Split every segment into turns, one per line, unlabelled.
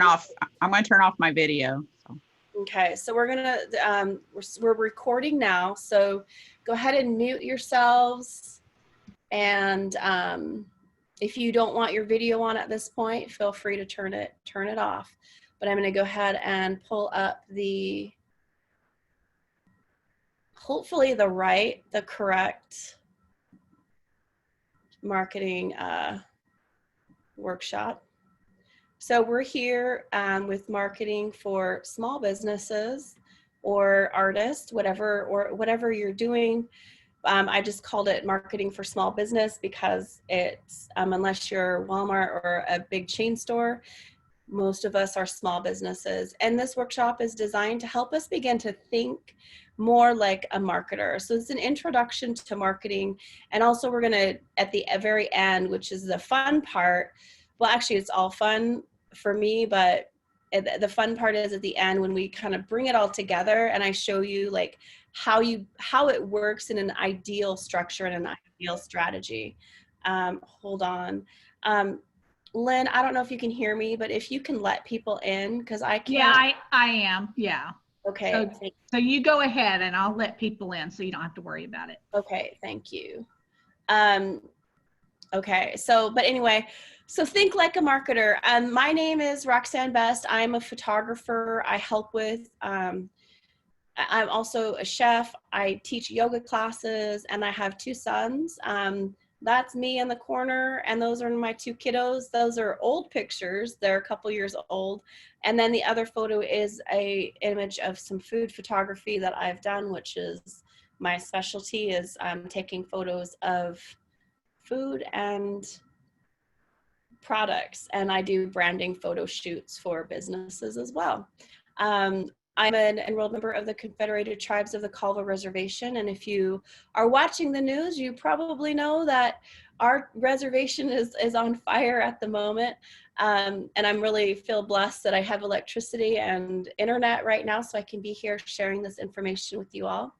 I'm going to turn off my video. So.
Okay, so we're gonna, we're recording now. So go ahead and mute yourselves. And if you don't want your video on at this point, feel free to turn it off. But I'm gonna go ahead and pull up hopefully the correct marketing workshop. So we're here with marketing for small businesses or artists, whatever you're doing. I just called it marketing for small business because it's, unless you're Walmart or a big chain store, most of us are small businesses. And this workshop is designed to help us begin to think more like a marketer. So it's an introduction to marketing. And also we're gonna, at the very end, which is the fun part, well, actually it's all fun for me, but the fun part is at the end when we kind of bring it all together and I show you like how it works in an ideal structure and an ideal strategy. Hold on. Lynn, I don't know if you can hear me, but if you can let people in, because I can't.
Yeah, I am. Yeah.
Okay.
So you go ahead and I'll let people in so you don't have to worry about it.
Okay, thank you. Okay, but anyway, so think like a marketer. My name is Roxanne Best. I'm a photographer. I help with, I'm also a chef. I teach yoga classes and I have 2 sons. That's me in the corner, and those are my 2 kiddos. Those are old pictures. They're a couple years old. And then the other photo is a image of some food photography that I've done, which is my specialty, is taking photos of food and products. And I do branding photo shoots for businesses as well. I'm an enrolled member of the Confederated Tribes of the Colville Reservation. And if you are watching the news, you probably know that our reservation is on fire at the moment. And I'm really feel blessed that I have electricity and internet right now, so I can be here sharing this information with you all.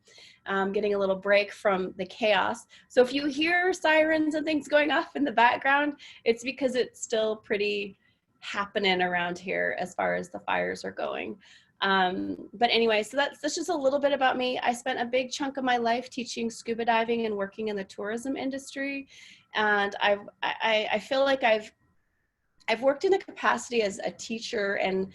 Getting a little break from the chaos. So if you hear sirens and things going off in the background, it's because it's still pretty happening around here as far as the fires are going. But anyway, so that's just a little bit about me. I spent a big chunk of my life teaching scuba diving and working in the tourism industry. And I feel like I've worked in the capacity as a teacher and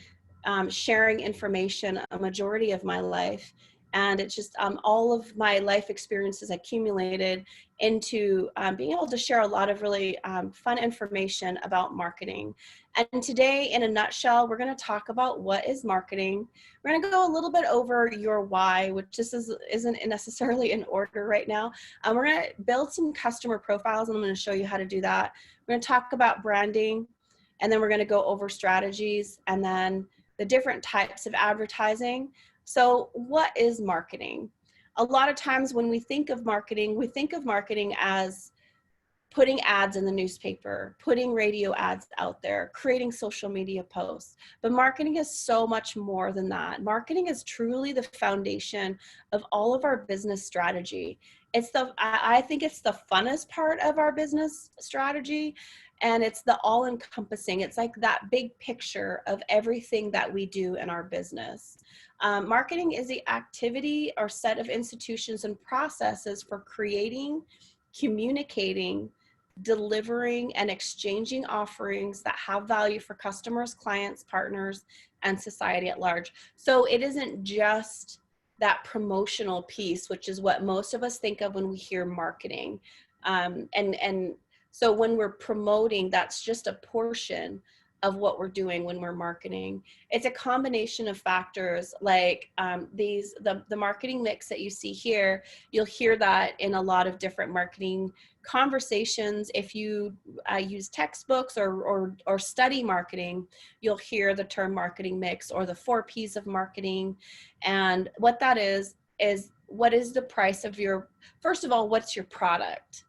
sharing information a majority of my life. And it's just all of my life experiences accumulated into being able to share a lot of really fun information about marketing. And today, in a nutshell, we're going to talk about what is marketing. We're going to go a little bit over your why, which just isn't necessarily in order right now. We're going to build some customer profiles, and I'm going to show you how to do that. We're going to talk about branding, and then we're going to go over strategies, and then the different types of advertising. So what is marketing? A lot of times when we think of marketing as putting ads in the newspaper, putting radio ads out there, creating social media posts. But marketing is so much more than that. Marketing is truly the foundation of all of our business strategy. I think it's the funnest part of our business strategy, and it's the all-encompassing. It's like that big picture of everything that we do in our business. Marketing is the activity or set of institutions and processes for creating, communicating, delivering, and exchanging offerings that have value for customers, clients, partners, and society at large. So it isn't just that promotional piece, which is what most of us think of when we hear marketing. And so when we're promoting, that's just a portion of what we're doing when we're marketing. It's a combination of factors like the marketing mix that you see here. You'll hear that in a lot of different marketing conversations. If you use textbooks or study marketing, you'll hear the term marketing mix or the 4 P's of marketing. And what that is what is the price of first of all, what's your product?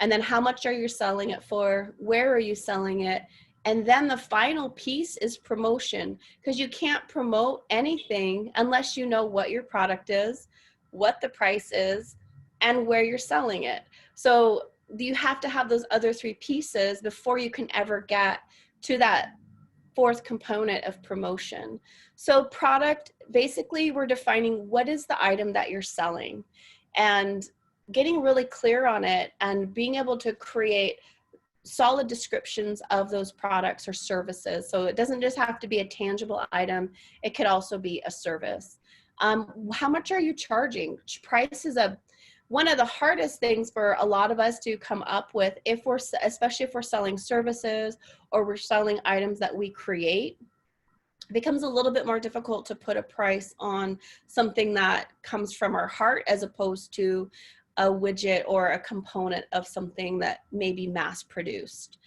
And then how much are you selling it for? Where are you selling it? And then the final piece is promotion, because you can't promote anything unless you know what your product is, what the price is, and where you're selling it. So you have to have those other 3 pieces before you can ever get to that fourth component of promotion. So product, basically we're defining what is the item that you're selling and getting really clear on it and being able to create solid descriptions of those products or services. So it doesn't just have to be a tangible item. It could also be a service. How much are you charging? Price is one of the hardest things for a lot of us to come up with, especially if we're selling services or we're selling items that we create. It becomes a little bit more difficult to put a price on something that comes from our heart as opposed to a widget or a component of something that may be mass produced.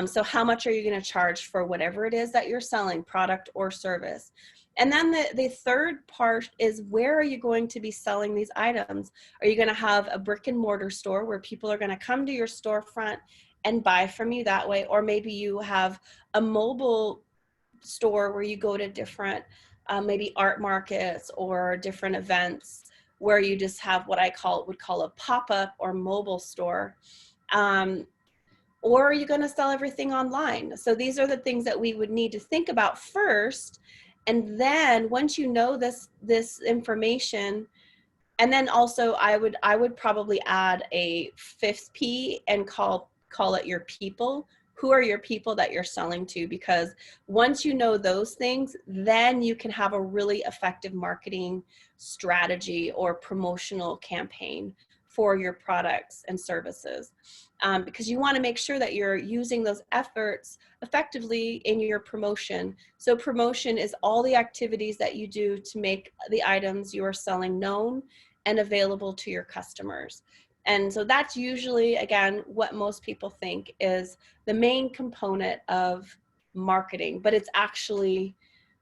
So how much are you going to charge for whatever it is that you're selling, product or service? And then the third part is, where are you going to be selling these items? Are you going to have a brick and mortar store where people are going to come to your storefront and buy from you that way? Or maybe you have a mobile store where you go to different maybe art markets or different events where you just have what I would call a pop-up or mobile store. Or are you going to sell everything online? So these are the things that we would need to think about first. And then once you know this information, and then also I would probably add a fifth P and call it your people. Who are your people that you're selling to? Because once you know those things, then you can have a really effective marketing strategy or promotional campaign for your products and services. Because you want to make sure that you're using those efforts effectively in your promotion. So promotion is all the activities that you do to make the items you are selling known and available to your customers. And so that's usually, again, what most people think is the main component of marketing, but it's actually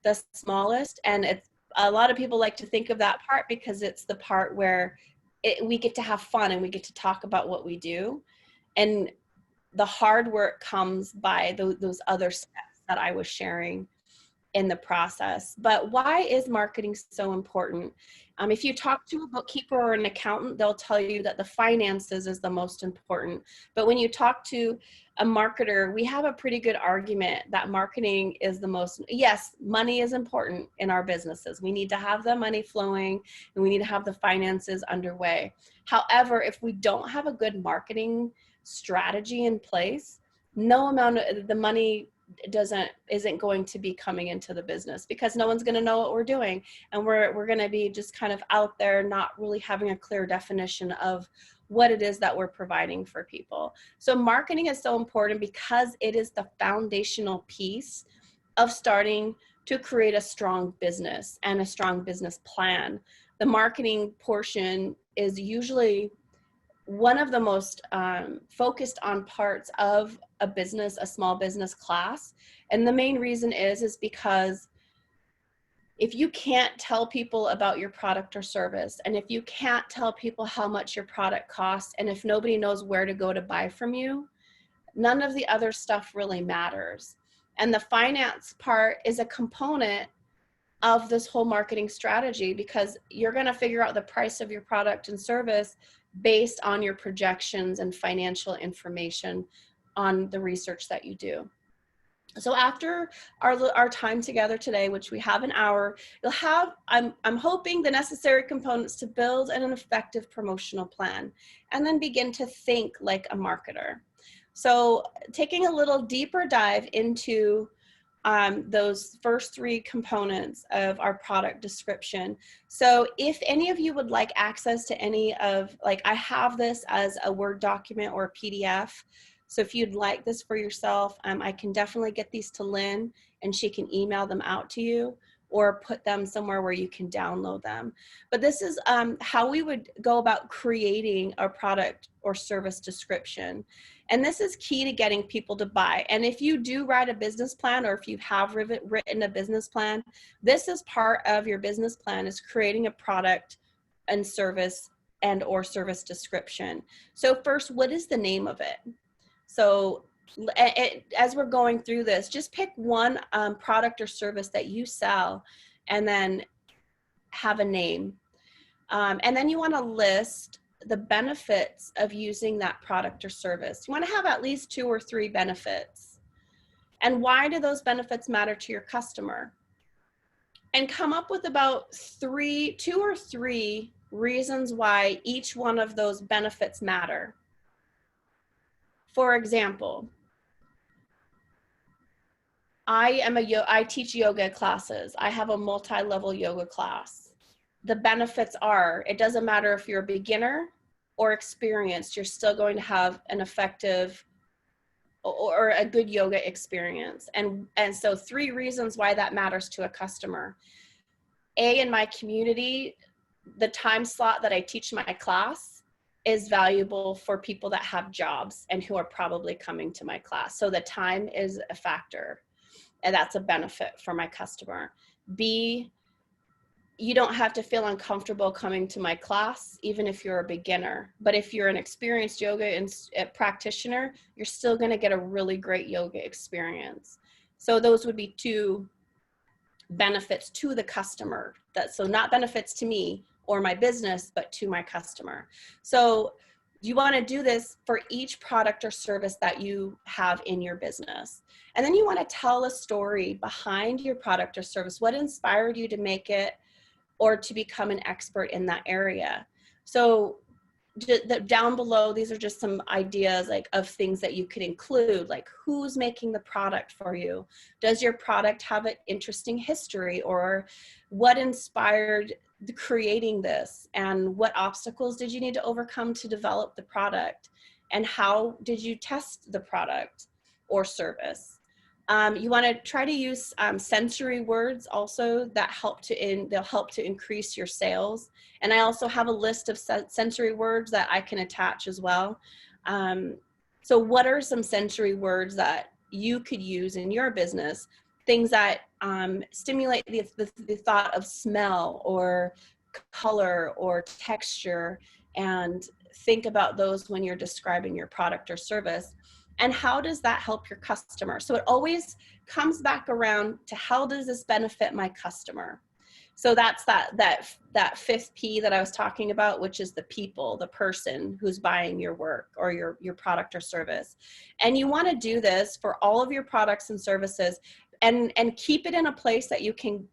the smallest. And it's a lot of people like to think of that part because it's the part where we get to have fun and we get to talk about what we do. And the hard work comes by those other steps that I was sharing in the process. But why is marketing so important? If you talk to a bookkeeper or an accountant, they'll tell you that the finances is the most important. But when you talk to a marketer, we have a pretty good argument that marketing is the most. Yes, money is important in our businesses. We need to have the money flowing and we need to have the finances underway. However, if we don't have a good marketing strategy in place, no amount of the money isn't going to be coming into the business because no one's going to know what we're doing, and we're going to be just kind of out there not really having a clear definition of what it is that we're providing for people. So marketing is so important because it is the foundational piece of starting to create a strong business and a strong business plan. The marketing portion is usually one of the most focused on parts of a business, a small business class. And the main reason is because if you can't tell people about your product or service, and if you can't tell people how much your product costs, and if nobody knows where to go to buy from you, none of the other stuff really matters. And the finance part is a component of this whole marketing strategy because you're going to figure out the price of your product and service based on your projections and financial information on the research that you do. So after our time together today, which we have an hour, you'll have, I'm hoping, the necessary components to build an effective promotional plan and then begin to think like a marketer. So taking a little deeper dive into those first three components of our product description. So if any of you would like access to any of, like I have this as a Word document or a PDF. So if you'd like this for yourself, I can definitely get these to Lynn and she can email them out to you or put them somewhere where you can download them. But this is how we would go about creating a product or service description. And this is key to getting people to buy. And if you do write a business plan, or if you have written a business plan, this is part of your business plan, is creating a product and service or service description. So first, what is the name of it? So as we're going through this, just pick one product or service that you sell and then have a name. And then you want to list the benefits of using that product or service. You want to have at least 2 or 3 benefits. And why do those benefits matter to your customer? And come up with about two or three reasons why each one of those benefits matter. For example, I teach yoga classes. I have a multi-level yoga class. The benefits are, it doesn't matter if you're a beginner or experienced, you're still going to have an effective or a good yoga experience. And so 3 reasons why that matters to a customer. In my community, the time slot that I teach my class is valuable for people that have jobs and who are probably coming to my class. So the time is a factor, and that's a benefit for my customer. B, you don't have to feel uncomfortable coming to my class, even if you're a beginner. But if you're an experienced yoga practitioner, you're still going to get a really great yoga experience. So those would be 2 benefits to the customer. So not benefits to me or my business, but to my customer. So you want to do this for each product or service that you have in your business. And then you want to tell a story behind your product or service. What inspired you to make it or to become an expert in that area? So down below, these are just some ideas of things that you could include, like who's making the product for you? Does your product have an interesting history, or what inspired creating this, and what obstacles did you need to overcome to develop the product, and how did you test the product or service? You want to try to use sensory words also that they'll help to increase your sales. And I also have a list of sensory words that I can attach as well. So what are some sensory words that you could use in your business? Things that stimulate the thought of smell or color or texture, and think about those when you're describing your product or service. And how does that help your customer? So it always comes back around to, how does this benefit my customer? So that's that 5th P that I was talking about, which is the people, the person who's buying your work or your product or service. And you want to do this for all of your products and services, and keep it in a place that you can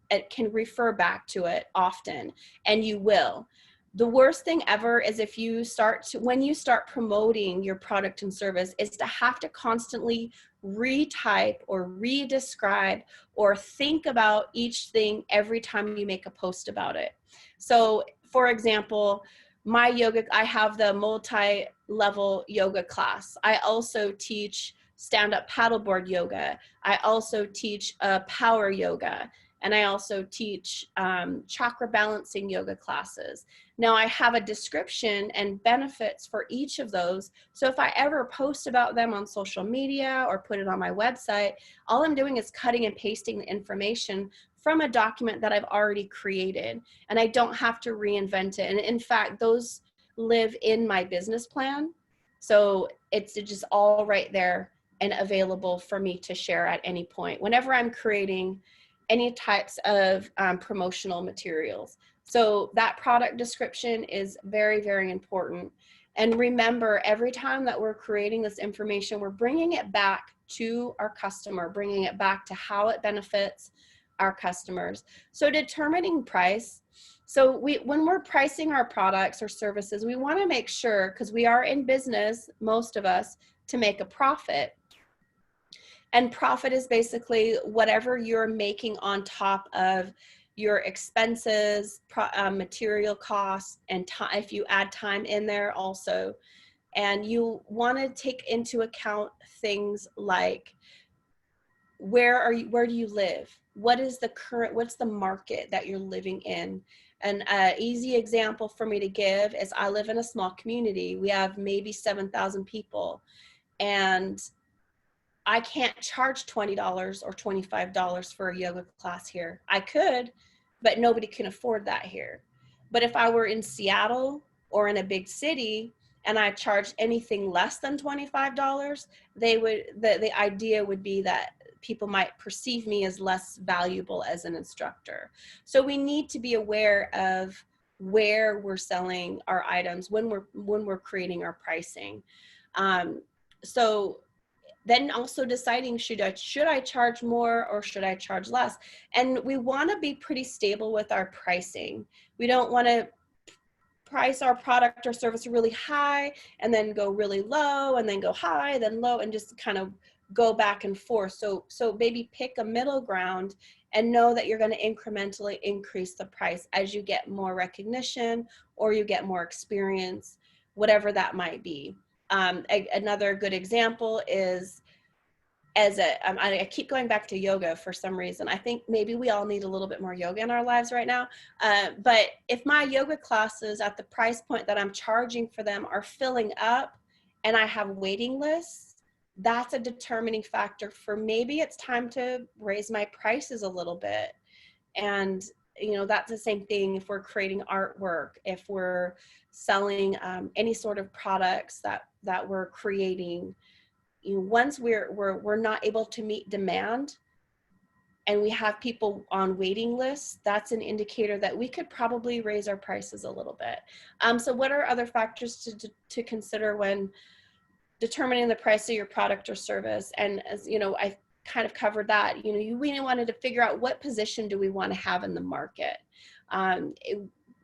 refer back to it often, and you will. The worst thing ever is when you start promoting your product and service, is to have to constantly retype or re-describe or think about each thing every time you make a post about it. So for example, I have the multi-level yoga class. I also teach stand-up paddleboard yoga. I also teach power yoga. And I also teach chakra balancing yoga classes. Now I have a description and benefits for each of those. So if I ever post about them on social media or put it on my website, all I'm doing is cutting and pasting the information from a document that I've already created, and I don't have to reinvent it. And in fact, those live in my business plan. So it's just all right there and available for me to share at any point whenever I'm creating any types of promotional materials. So that product description is very, very important. And remember, every time that we're creating this information, we're bringing it back to our customer, bringing it back to how it benefits our customers. So determining price. So when we're pricing our products or services, we want to make sure, because we are in business, most of us, to make a profit. And profit is basically whatever you're making on top of your expenses, material costs, and if you add time in there also. And you want to take into account things like, where do you live? What's the market that you're living in? An easy example for me to give is, I live in a small community. We have maybe 7,000 people, and I can't charge $20 or $25 for a yoga class here. I could, but nobody can afford that here. But if I were in Seattle or in a big city and I charged anything less than $25, the idea would be that people might perceive me as less valuable as an instructor. So we need to be aware of where we're selling our items when we're creating our pricing. So then also deciding, should I charge more or should I charge less? And we want to be pretty stable with our pricing. We don't want to price our product or service really high and then go really low and then go high, then low, and just kind of go back and forth. So maybe pick a middle ground and know that you're going to incrementally increase the price as you get more recognition or you get more experience, whatever that might be. Another good example is, I keep going back to yoga for some reason. I think maybe we all need a little bit more yoga in our lives right now. But if my yoga classes at the price point that I'm charging for them are filling up and I have waiting lists, that's a determining factor for maybe it's time to raise my prices a little bit. And, you know, that's the same thing if we're creating artwork, if we're selling any sort of products that we're creating. You know, once we're not able to meet demand and we have people on waiting lists, that's an indicator that we could probably raise our prices a little bit. So what are other factors to consider when determining the price of your product or service? And as you know, I kind of covered that. You know, we wanted to figure out what position do we want to have in the market.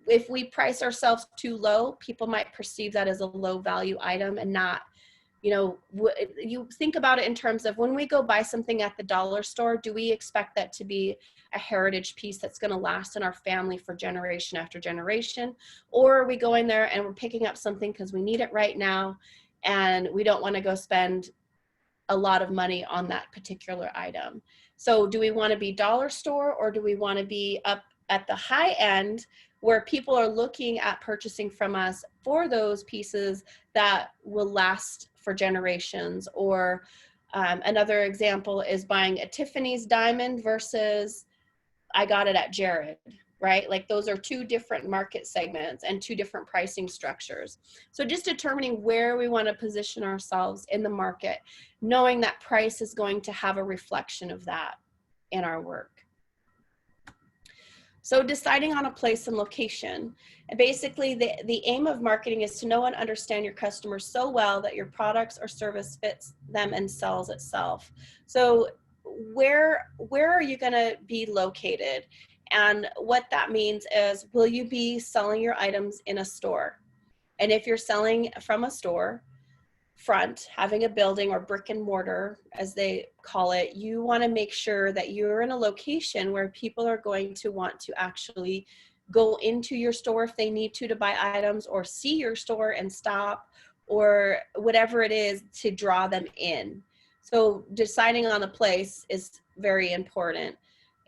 If we price ourselves too low, people might perceive that as a low value item and not, you know, you think about it in terms of when we go buy something at the dollar store, do we expect that to be a heritage piece that's going to last in our family for generation after generation? Or are we going there and we're picking up something because we need it right now and we don't want to go spend a lot of money on that particular item? So do we want to be dollar store, or do we want to be up at the high end where people are looking at purchasing from us for those pieces that will last for generations? Or another example is buying a Tiffany's diamond versus I got it at Jared, right? Like those are two different market segments and two different pricing structures. So just determining where we want to position ourselves in the market, knowing that price is going to have a reflection of that in our work. So deciding on a place and location. And basically, the aim of marketing is to know and understand your customers so well that your products or service fits them and sells itself. So where are you going to be located? And what that means is, will you be selling your items in a store? And if you're selling from a store front, having a building or brick and mortar, as they call it, you want to make sure that you're in a location where people are going to want to actually go into your store if they need to buy items, or see your store and stop, or whatever it is to draw them in. So deciding on a place is very important.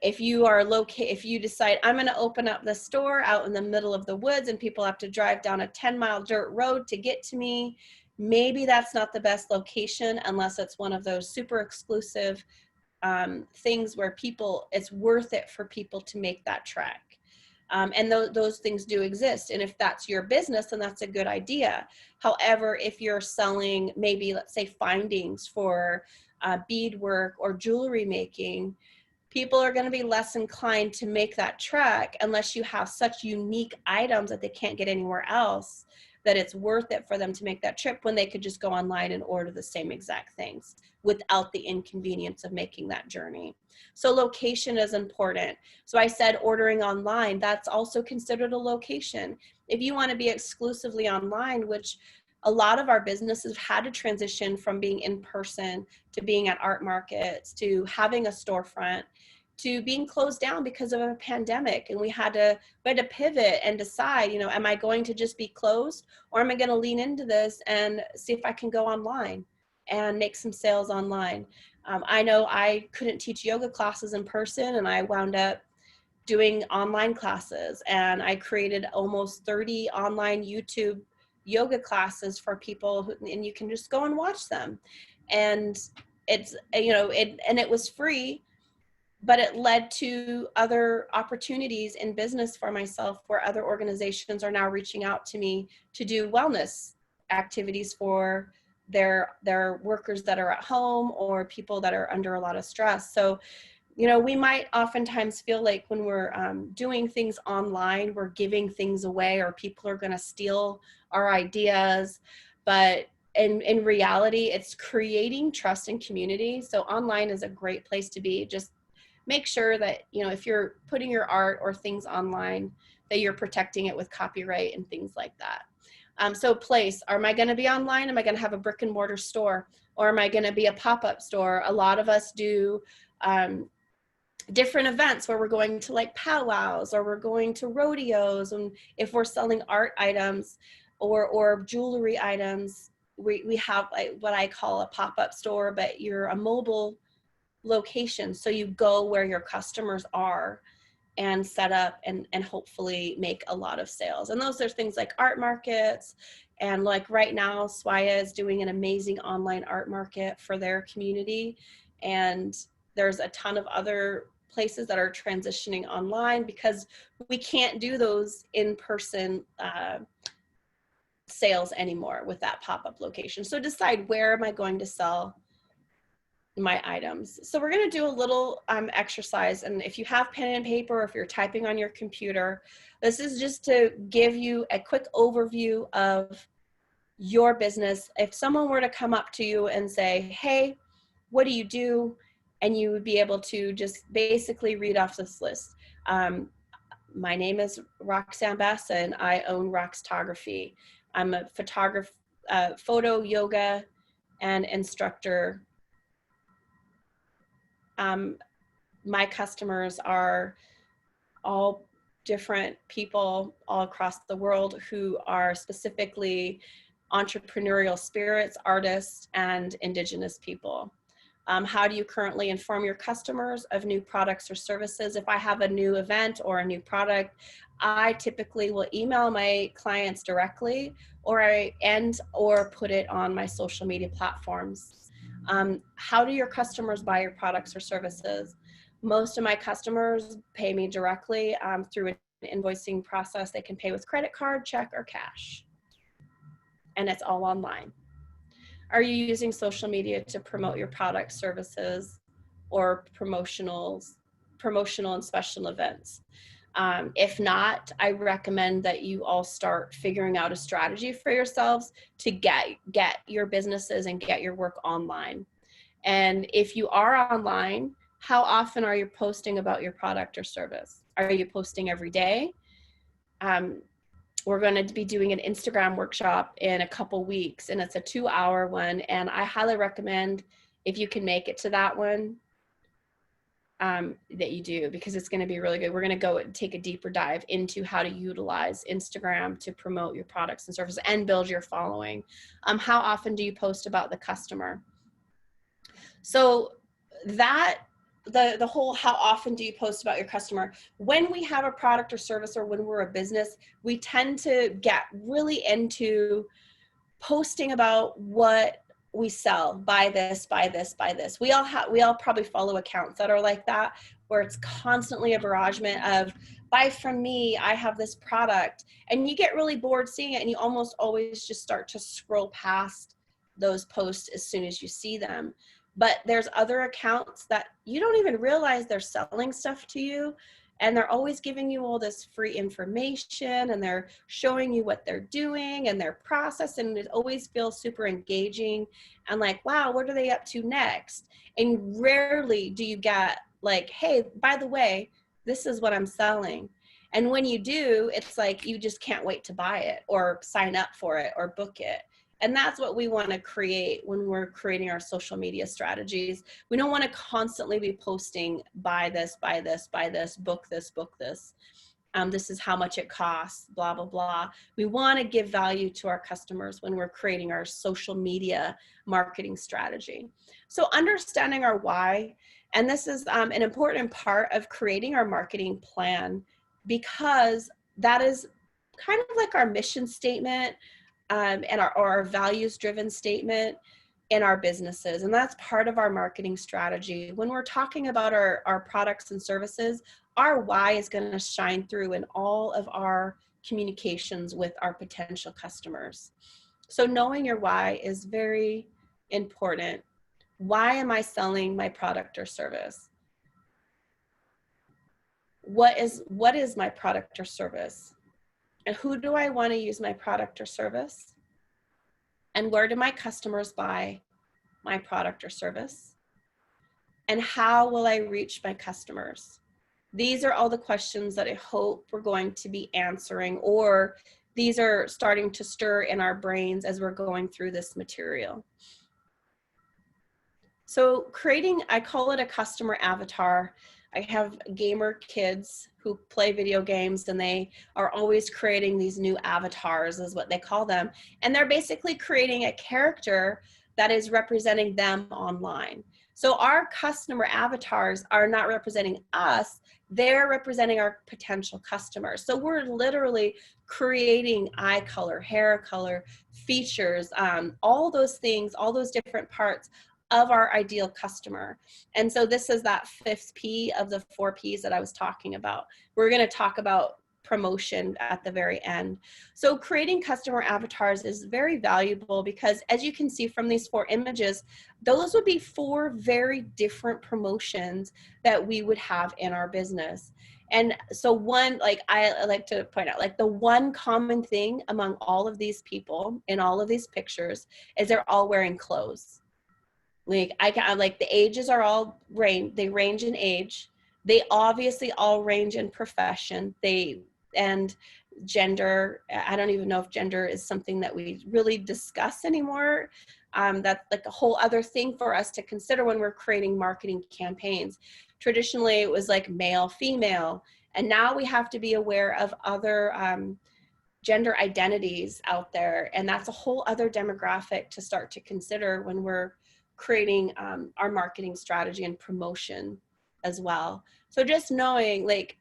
If you decide I'm going to open up the store out in the middle of the woods and people have to drive down a 10-mile dirt road to get to me, maybe that's not the best location unless it's one of those super exclusive things where it's worth it for people to make that trek. And those things do exist. And if that's your business, then that's a good idea. However, if you're selling maybe, let's say, findings for beadwork or jewelry making, people are going to be less inclined to make that trek unless you have such unique items that they can't get anywhere else, that it's worth it for them to make that trip when they could just go online and order the same exact things without the inconvenience of making that journey. So location is important. So I said ordering online, that's also considered a location. If you want to be exclusively online, which a lot of our businesses had to transition from being in person to being at art markets to having a storefront to being closed down because of a pandemic. And we had to pivot and decide, you know, am I going to just be closed, or am I going to lean into this and see if I can go online and make some sales online? I know I couldn't teach yoga classes in person, and I wound up doing online classes, and I created almost 30 online YouTube yoga classes for people and you can just go and watch them. And it's, you know, it was free, but it led to other opportunities in business for myself, where other organizations are now reaching out to me to do wellness activities for their workers that are at home or people that are under a lot of stress. So, you know, we might oftentimes feel like when we're doing things online, we're giving things away or people are going to steal our ideas. But in reality, it's creating trust and community. So online is a great place to be. Just make sure that, you know, if you're putting your art or things online, that you're protecting it with copyright and things like that. So place, am I going to be online? Am I going to have a brick and mortar store? Or am I going to be a pop-up store? A lot of us do different events where we're going to like powwows, or we're going to rodeos. And if we're selling art items or jewelry items, we have like what I call a pop-up store, but you're a mobile location. So you go where your customers are and set up and hopefully make a lot of sales. And those are things like art markets. And like right now, Swaya is doing an amazing online art market for their community. And there's a ton of other places that are transitioning online because we can't do those in-person sales anymore with that pop-up location. So decide, where am I going to sell my items? So we're going to do a little exercise, and if you have pen and paper, or if you're typing on your computer, this is just to give you a quick overview of your business. If someone were to come up to you and say, hey, what do you do? And you would be able to just basically read off this list. My name is Roxanne Bessa, and I own Roxtography. I'm a photographer, photo, yoga, and instructor. My customers are all different people all across the world who are specifically entrepreneurial spirits, artists, and Indigenous people. How do you currently inform your customers of new products or services? If I have a new event or a new product, I typically will email my clients directly, or put it on my social media platforms. How do your customers buy your products or services? Most of my customers pay me directly through an invoicing process. They can pay with credit card, check, or cash. And it's all online. Are you using social media to promote your product, services, or promotional and special events? If not, I recommend that you all start figuring out a strategy for yourselves to get your businesses and get your work online. And if you are online, how often are you posting about your product or service? Are you posting every day? We're going to be doing an Instagram workshop in a couple weeks, and it's a 2-hour one. And I highly recommend, if you can make it to that one, that you do, because it's going to be really good. We're going to go and take a deeper dive into how to utilize Instagram to promote your products and services and build your following. How often do you post about the customer? So that the whole, how often do you post about your customer? When we have a product or service, or when we're a business, we tend to get really into posting about what we sell. Buy this, buy this, buy this. We all probably follow accounts that are like that, where it's constantly a barragement of buy from me, I have this product. And you get really bored seeing it, and you almost always just start to scroll past those posts as soon as you see them. But there's other accounts that you don't even realize they're selling stuff to you, and they're always giving you all this free information, and they're showing you what they're doing and their process, and it always feels super engaging and like, wow, what are they up to next? And rarely do you get like, hey, by the way, this is what I'm selling. And when you do, it's like you just can't wait to buy it or sign up for it or book it. And that's what we want to create when we're creating our social media strategies. We don't want to constantly be posting, buy this, buy this, buy this, book this, book this. This is how much it costs, blah, blah, blah. We want to give value to our customers when we're creating our social media marketing strategy. So understanding our why, and this is an important part of creating our marketing plan, because that is kind of like our mission statement, and our values-driven statement in our businesses. And that's part of our marketing strategy. When we're talking about our products and services, our why is going to shine through in all of our communications with our potential customers. So knowing your why is very important. Why am I selling my product or service? What is my product or service? And who do I want to use my product or service? And where do my customers buy my product or service? And how will I reach my customers? These are all the questions that I hope we're going to be answering, or these are starting to stir in our brains as we're going through this material. So creating, I call it a customer avatar. I have gamer kids who play video games, and they are always creating these new avatars, is what they call them. And they're basically creating a character that is representing them online. So our customer avatars are not representing us, they're representing our potential customers. So we're literally creating eye color, hair color, features, all those things, all those different parts of our ideal customer. And so this is that fifth P of the 4 Ps that I was talking about. We're going to talk about promotion at the very end. So creating customer avatars is very valuable because, as you can see from these 4 images, those would be 4 very different promotions that we would have in our business. And so one, like I like to point out, like the one common thing among all of these people in all of these pictures is they're all wearing clothes. Like like the ages are all they range in age. They obviously all range in profession. And gender. I don't even know if gender is something that we really discuss anymore. That's like a whole other thing for us to consider when we're creating marketing campaigns. Traditionally, it was like male, female, and now we have to be aware of other gender identities out there, and that's a whole other demographic to start to consider when we're creating our marketing strategy and promotion as well. So just knowing, like,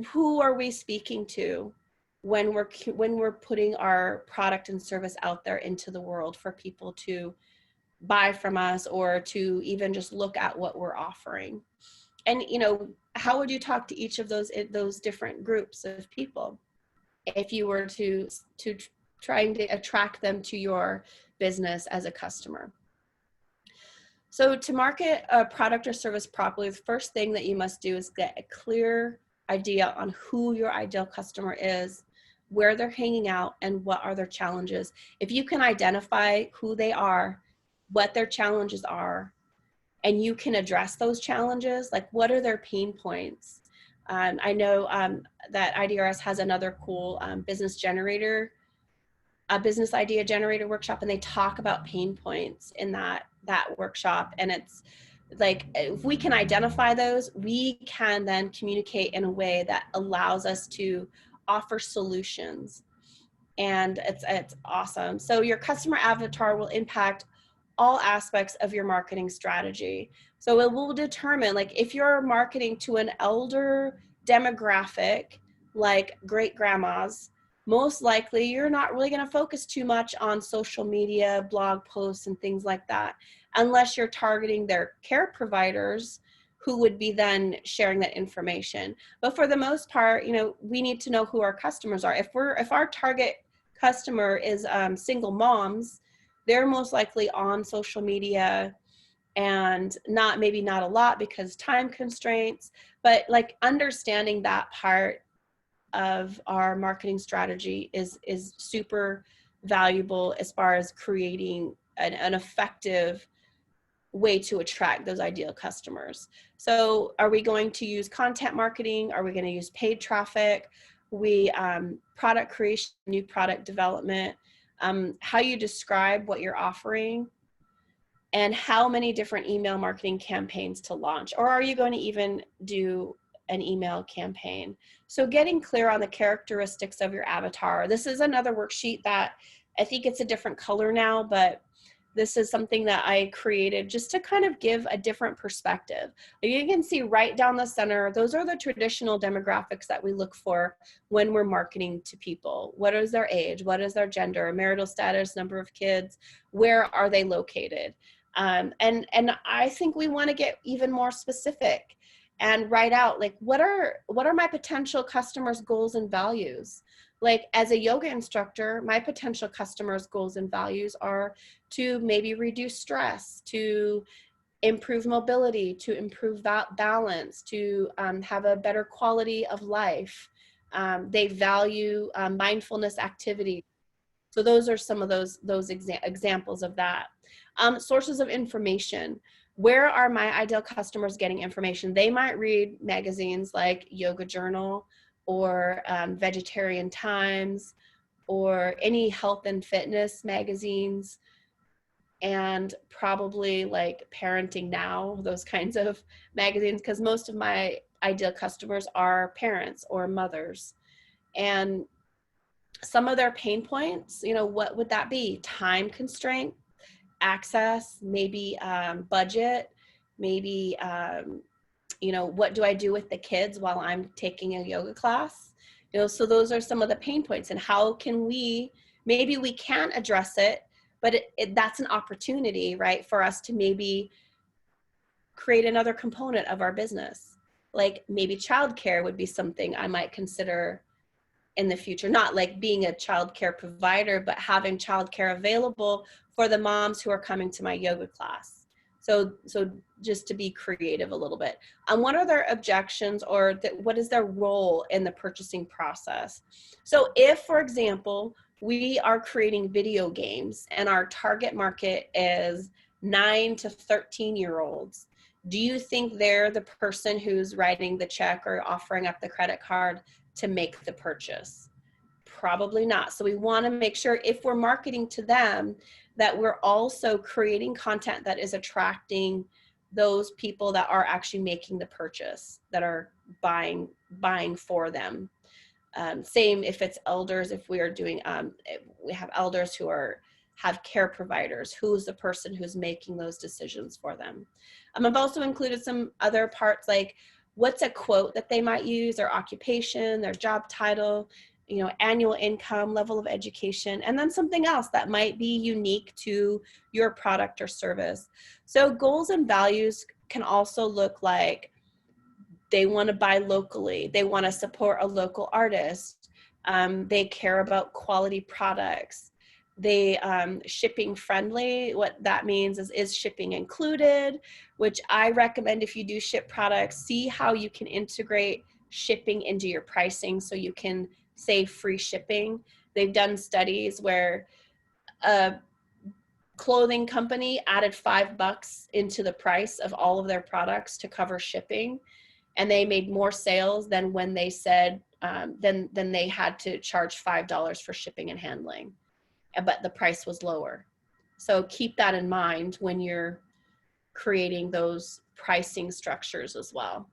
who are we speaking to when we're putting our product and service out there into the world for people to buy from us, or to even just look at what we're offering. And how would you talk to each of those different groups of people if you were to trying to attract them to your business as a customer? So to market a product or service properly, the first thing that you must do is get a clear idea on who your ideal customer is, where they're hanging out, and what are their challenges. If you can identify who they are, what their challenges are, and you can address those challenges, like what are their pain points? I know that IDRS has another cool business idea generator workshop, and they talk about pain points in that workshop. And it's like, if we can identify those, we can then communicate in a way that allows us to offer solutions. And it's awesome. So your customer avatar will impact all aspects of your marketing strategy. So it will determine, like, if you're marketing to an elder demographic, like great grandmas, most likely you're not really going to focus too much on social media, blog posts, and things like that, unless you're targeting their care providers who would be then sharing that information. But for the most part, we need to know who our customers are. If our target customer is single moms, they're most likely on social media, and maybe not a lot because time constraints, but like understanding that part of our marketing strategy is super valuable as far as creating an effective way to attract those ideal customers. So are we going to use content marketing? Are we going to use paid traffic? Product creation, new product development, how you describe what you're offering, and how many different email marketing campaigns to launch, or are you going to even do an email campaign? So getting clear on the characteristics of your avatar. This is another worksheet that I think it's a different color now, but this is something that I created just to kind of give a different perspective. You can see right down the center, those are the traditional demographics that we look for when we're marketing to people. What is their age? What is their gender, marital status, number of kids? Where are they located? And I think we want to get even more specific and write out, like, what are my potential customers' goals and values? Like, as a yoga instructor, my potential customers' goals and values are to maybe reduce stress, to improve mobility, to improve balance, to have a better quality of life. They value mindfulness activity. So those are some of those examples of that. Sources of information. Where are my ideal customers getting information? They might read magazines like Yoga Journal or Vegetarian Times or any health and fitness magazines, and probably like Parenting Now, those kinds of magazines, because most of my ideal customers are parents or mothers. And some of their pain points, you know, what would that be? Time constraint, access, maybe budget, maybe, you know, what do I do with the kids while I'm taking a yoga class? You know, so those are some of the pain points, and how can we, maybe we can address it, but that's an opportunity, right, for us to maybe create another component of our business. Like maybe childcare would be something I might consider in the future, not like being a childcare provider, but having childcare available for the moms who are coming to my yoga class. So just to be creative a little bit. What are their objections, or what is their role in the purchasing process? So if, for example, we are creating video games and our target market is 9 to 13-year-olds, do you think they're the person who's writing the check or offering up the credit card to make the purchase? Probably not. So we want to make sure, if we're marketing to them, that we're also creating content that is attracting those people that are actually making the purchase, that are buying for them. Same if it's elders, if we are doing, we have elders who have care providers, who's the person who's making those decisions for them. I've also included some other parts, like what's a quote that they might use, their occupation, their job title, you know, annual income, level of education, and then something else that might be unique to your product or service. So goals and values can also look like they want to buy locally, they want to support a local artist, they care about quality products, they shipping friendly. What that means is shipping included, which I recommend if you do ship products, see how you can integrate shipping into your pricing so you can save free shipping. They've done studies where a clothing company added $5 into the price of all of their products to cover shipping, and they made more sales than when they said then they had to charge $5 for shipping and handling, but the price was lower. So keep that in mind when you're creating those pricing structures as well.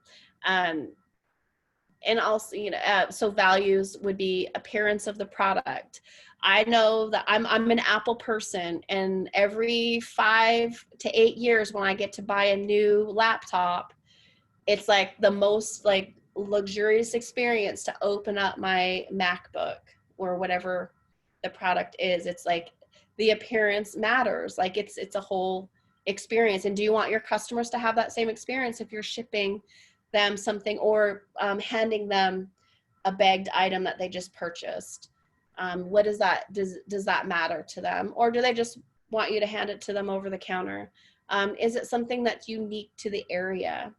And also, you know, so values would be appearance of the product. I know that I'm an Apple person, and every 5 to 8 years when I get to buy a new laptop, it's like the most like luxurious experience to open up my MacBook or whatever the product is. It's like the appearance matters. Like it's a whole experience. And do you want your customers to have that same experience if you're shipping them something or handing them a bagged item that they just purchased? What is that? Does that matter to them, or do they just want you to hand it to them over the counter? Is it something that's unique to the area?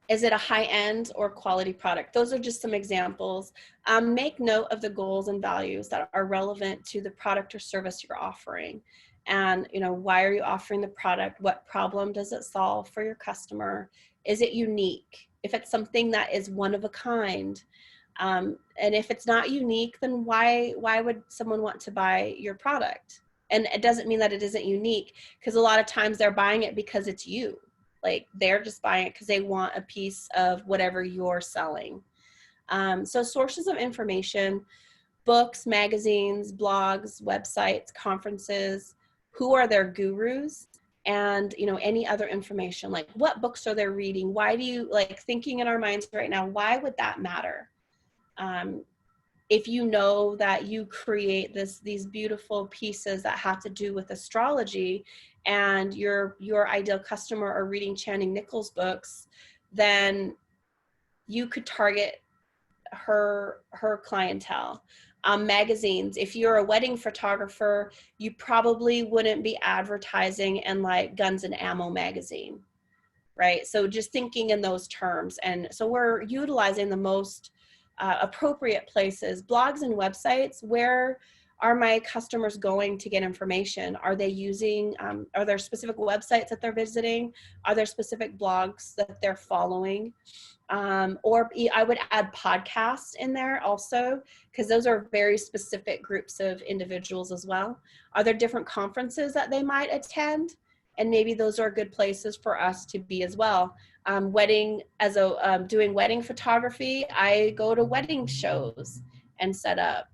Is it a high-end or quality product? Those are just some examples. Make note of the goals and values that are relevant to the product or service you're offering. And, you know, why are you offering the product? What problem does it solve for your customer? Is it unique? If it's something that is one of a kind, and if it's not unique, then why would someone want to buy your product? And it doesn't mean that it isn't unique, because a lot of times they're buying it because it's you. Like they're just buying it because they want a piece of whatever you're selling. So sources of information, books, magazines, blogs, websites, conferences, who are their gurus, and, you know, any other information, like what books are they reading? Why do you, like, thinking in our minds right now, why would that matter? If you know that you create these beautiful pieces that have to do with astrology, and your ideal customer are reading Channing Nichols books, then you could target her clientele. Magazines, if you're a wedding photographer, you probably wouldn't be advertising in like Guns and Ammo magazine, right? So just thinking in those terms. And so we're utilizing the most appropriate places, blogs and websites. Where are my customers going to get information? Are they using, are there specific websites that they're visiting? Are there specific blogs that they're following? Or I would add podcasts in there also, because those are very specific groups of individuals as well. Are there different conferences that they might attend? And maybe those are good places for us to be as well. Doing wedding photography, I go to wedding shows and set up.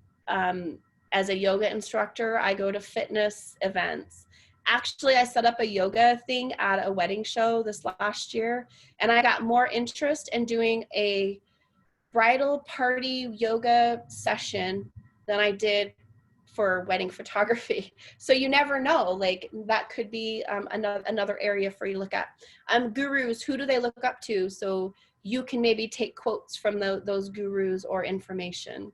As a yoga instructor, I go to fitness events. Actually, I set up a yoga thing at a wedding show this last year, and I got more interest in doing a bridal party yoga session than I did for wedding photography. So you never know, like that could be another area for you to look at. Gurus, who do they look up to? So you can maybe take quotes from those gurus or information.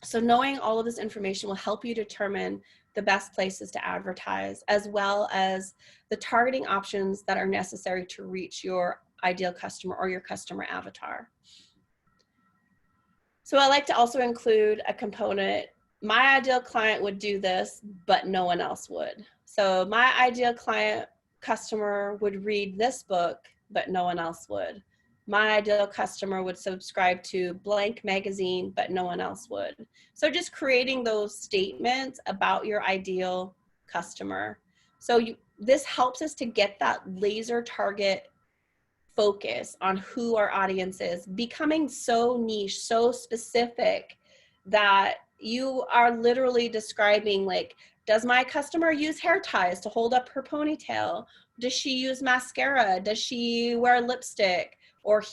So knowing all of this information will help you determine the best places to advertise, as well as the targeting options that are necessary to reach your ideal customer or your customer avatar. So I like to also include a component. My ideal client would do this, but no one else would. So my ideal client customer would read this book, but no one else would. My ideal customer would subscribe to blank magazine, but no one else would. So just creating those statements about your ideal customer. So this helps us to get that laser target focus on who our audience is, becoming so niche, so specific that you are literally describing, like, does my customer use hair ties to hold up her ponytail? Does she use mascara? Does she wear lipstick? Or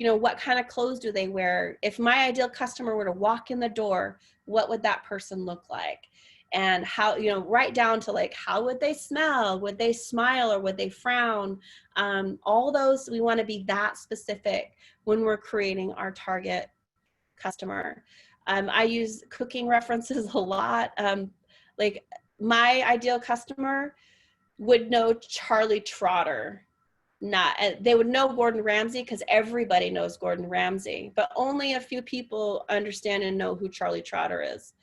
what kind of clothes do they wear? If my ideal customer were to walk in the door, what would that person look like? And how, right down to like, how would they smell? Would they smile or would they frown? All those, we want to be that specific when we're creating our target customer. I use cooking references a lot. Like my ideal customer would know Charlie Trotter. They would know Gordon Ramsay because everybody knows Gordon Ramsay, but only a few people understand and know who Charlie Trotter is.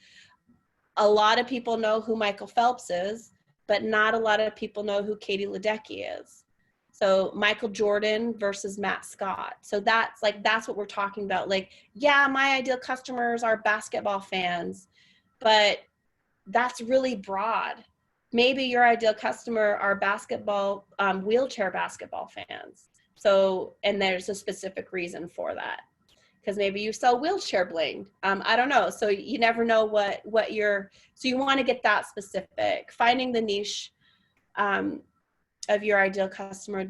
A lot of people know who Michael Phelps is, but not a lot of people know who Katie Ledecky is. So Michael Jordan versus Matt Scott. So that's what we're talking about. Like, yeah, my ideal customers are basketball fans, but that's really broad. Maybe your ideal customer are wheelchair basketball fans. So, and there's a specific reason for that, because maybe you sell wheelchair bling. I don't know. So you never know so you want to get that specific, finding the niche of your ideal customer,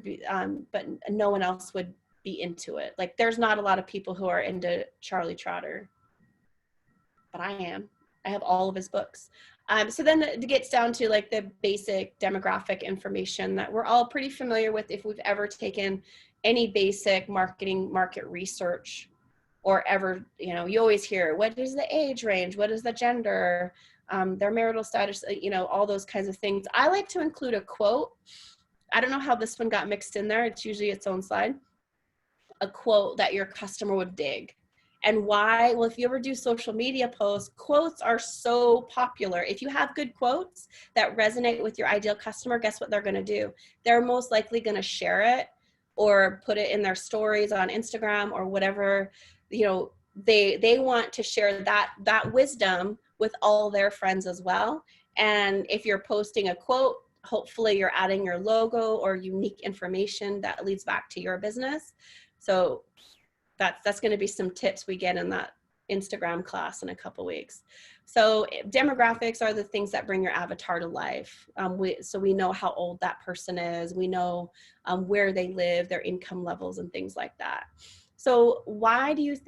but no one else would be into it. Like there's not a lot of people who are into Charlie Trotter, but I am. I have all of his books. So then it gets down to like the basic demographic information that we're all pretty familiar with if we've ever taken any basic market research, or ever, you always hear, what is the age range? What is the gender? Their marital status, all those kinds of things. I like to include a quote. I don't know how this one got mixed in there. It's usually its own slide. A quote that your customer would dig. And why? Well, if you ever do social media posts, quotes are so popular. If you have good quotes that resonate with your ideal customer, guess what they're going to do? They're most likely going to share it or put it in their stories on Instagram or whatever. They want to share that wisdom with all their friends as well. And if you're posting a quote, hopefully you're adding your logo or unique information that leads back to your business. So that's going to be some tips we get in that Instagram class in a couple weeks. So demographics are the things that bring your avatar to life. So we know how old that person is. We know where they live, their income levels, and things like that. So why do you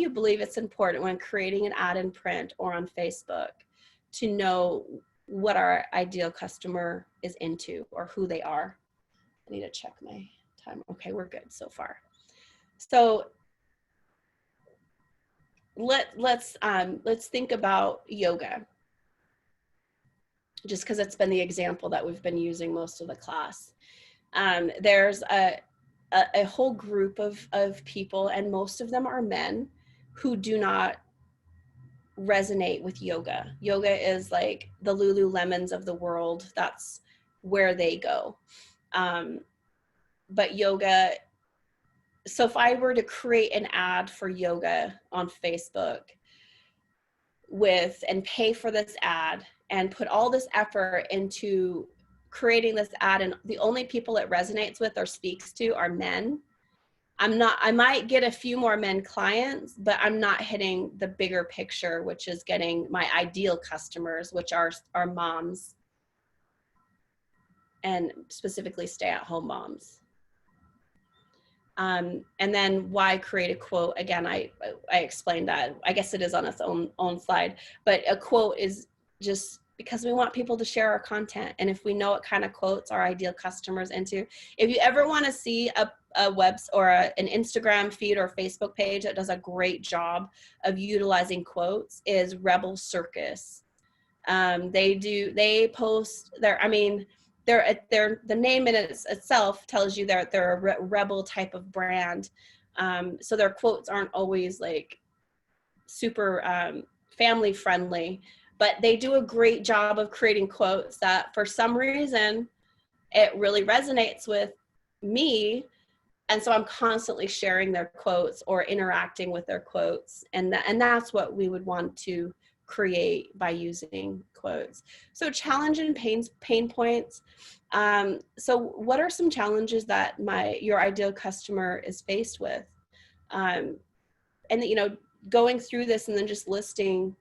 believe it's important when creating an ad in print or on Facebook to know what our ideal customer is into or who they are? I need to check my time. Okay, we're good so far. So let's think about yoga, just because it's been the example that we've been using most of the class. There's a whole group of people, and most of them are men, who do not resonate with yoga. Yoga is like the Lululemons of the world. That's where they go. But yoga, so if I were to create an ad for yoga on Facebook and pay for this ad and put all this effort into creating this ad, and the only people it resonates with or speaks to are men, I might get a few more men clients, but I'm not hitting the bigger picture, which is getting my ideal customers, which are moms, and specifically stay-at-home moms. And then why create a quote? Again, I explained that. I guess it is on its own slide, but a quote is just because we want people to share our content. And if we know what kind of quotes our ideal customers into, if you ever want to see a web or an Instagram feed or Facebook page that does a great job of utilizing quotes, is Rebel Circus. They post their, I mean, the name in itself tells you they're a rebel type of brand. So their quotes aren't always like super family friendly, but they do a great job of creating quotes that for some reason it really resonates with me. And so I'm constantly sharing their quotes or interacting with their quotes. And that's what we would want to create by using quotes. So challenge and pain points. So what are some challenges that your ideal customer is faced with? And going through this and then just listing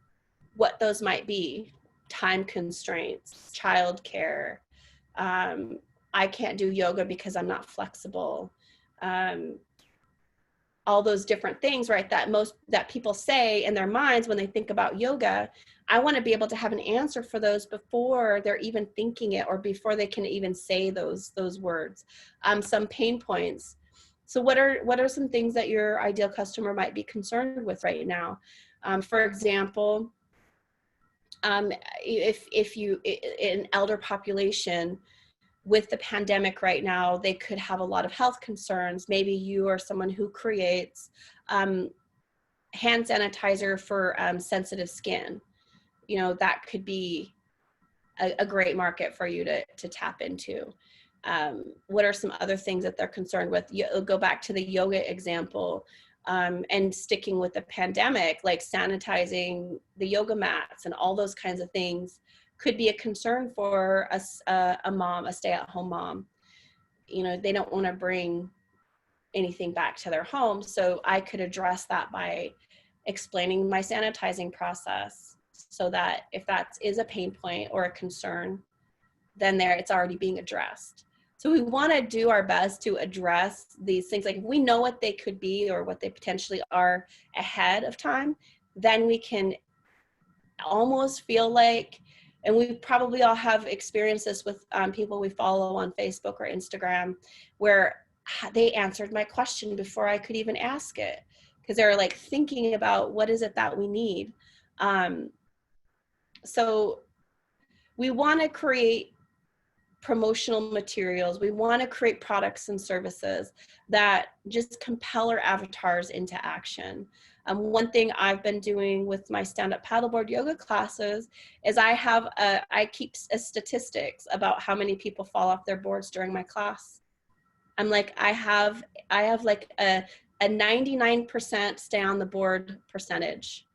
what those might be: time constraints, childcare, I can't do yoga because I'm not flexible, all those different things, right, that people say in their minds when they think about yoga. I want to be able to have an answer for those before they're even thinking it, or before they can even say those words. Some pain points. So what are some things that your ideal customer might be concerned with right now? For example, if you, an elder population with the pandemic right now, they could have a lot of health concerns. Maybe you are someone who creates hand sanitizer for sensitive skin. That could be a great market for you to tap into. What are some other things that they're concerned with? Go back to the yoga example. And sticking with the pandemic, like sanitizing the yoga mats and all those kinds of things could be a concern for a mom, a stay-at-home mom. They don't want to bring anything back to their home. So I could address that by explaining my sanitizing process, so that if that is a pain point or a concern, then it's already being addressed. So we want to do our best to address these things. Like if we know what they could be or what they potentially are ahead of time, then we can almost feel like, and we probably all have experienced this with people we follow on Facebook or Instagram, where they answered my question before I could even ask it, because they're like thinking about what is it that we need. So we want to create promotional materials. We want to create products and services that just compel our avatars into action. One thing I've been doing with my stand-up paddleboard yoga classes is I keep statistics about how many people fall off their boards during my class. I'm like, I have like a 99% stay on the board percentage.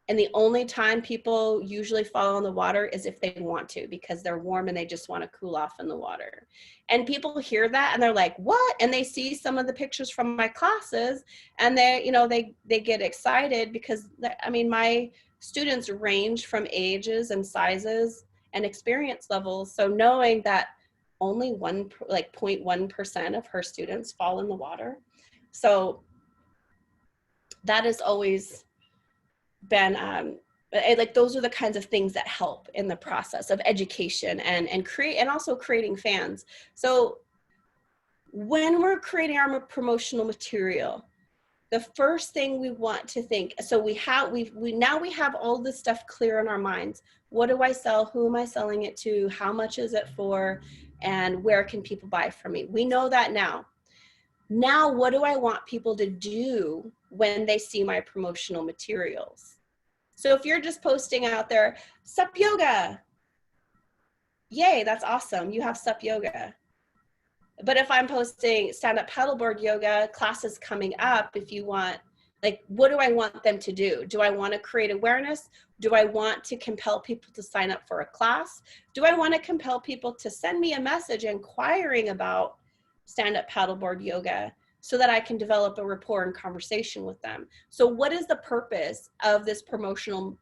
And the only time people usually fall in the water is if they want to, because they're warm and they just want to cool off in the water. And people hear that and they're like, what? And they see some of the pictures from my classes and they get excited, because my students range from ages and sizes and experience levels. So knowing that only 0.1% of her students fall in the water. So that has always been like, those are the kinds of things that help in the process of education and also creating fans. So when we're creating our promotional material, the first thing we want to think, so we have all this stuff clear in our minds. What do I sell? Who am I selling it to? How much is it for? And where can people buy from me? We know that now. Now, what do I want people to do when they see my promotional materials? So if you're just posting out there, sup yoga, yay, that's awesome. You have sup yoga. But if I'm posting stand-up paddleboard yoga classes coming up, if you want, like, what do I want them to do? Do I want to create awareness? Do I want to compel people to sign up for a class? Do I want to compel people to send me a message inquiring about stand-up paddleboard yoga so that I can develop a rapport and conversation with them? So what is the purpose of these promotional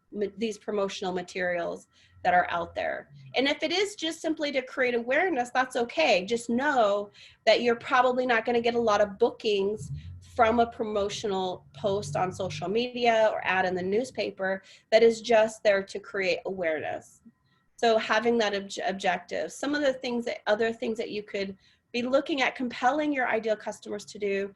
materials that are out there? And if it is just simply to create awareness, that's okay. Just know that you're probably not going to get a lot of bookings from a promotional post on social media or ad in the newspaper that is just there to create awareness. So having that objective, some of the things other things that you could be looking at compelling your ideal customers to do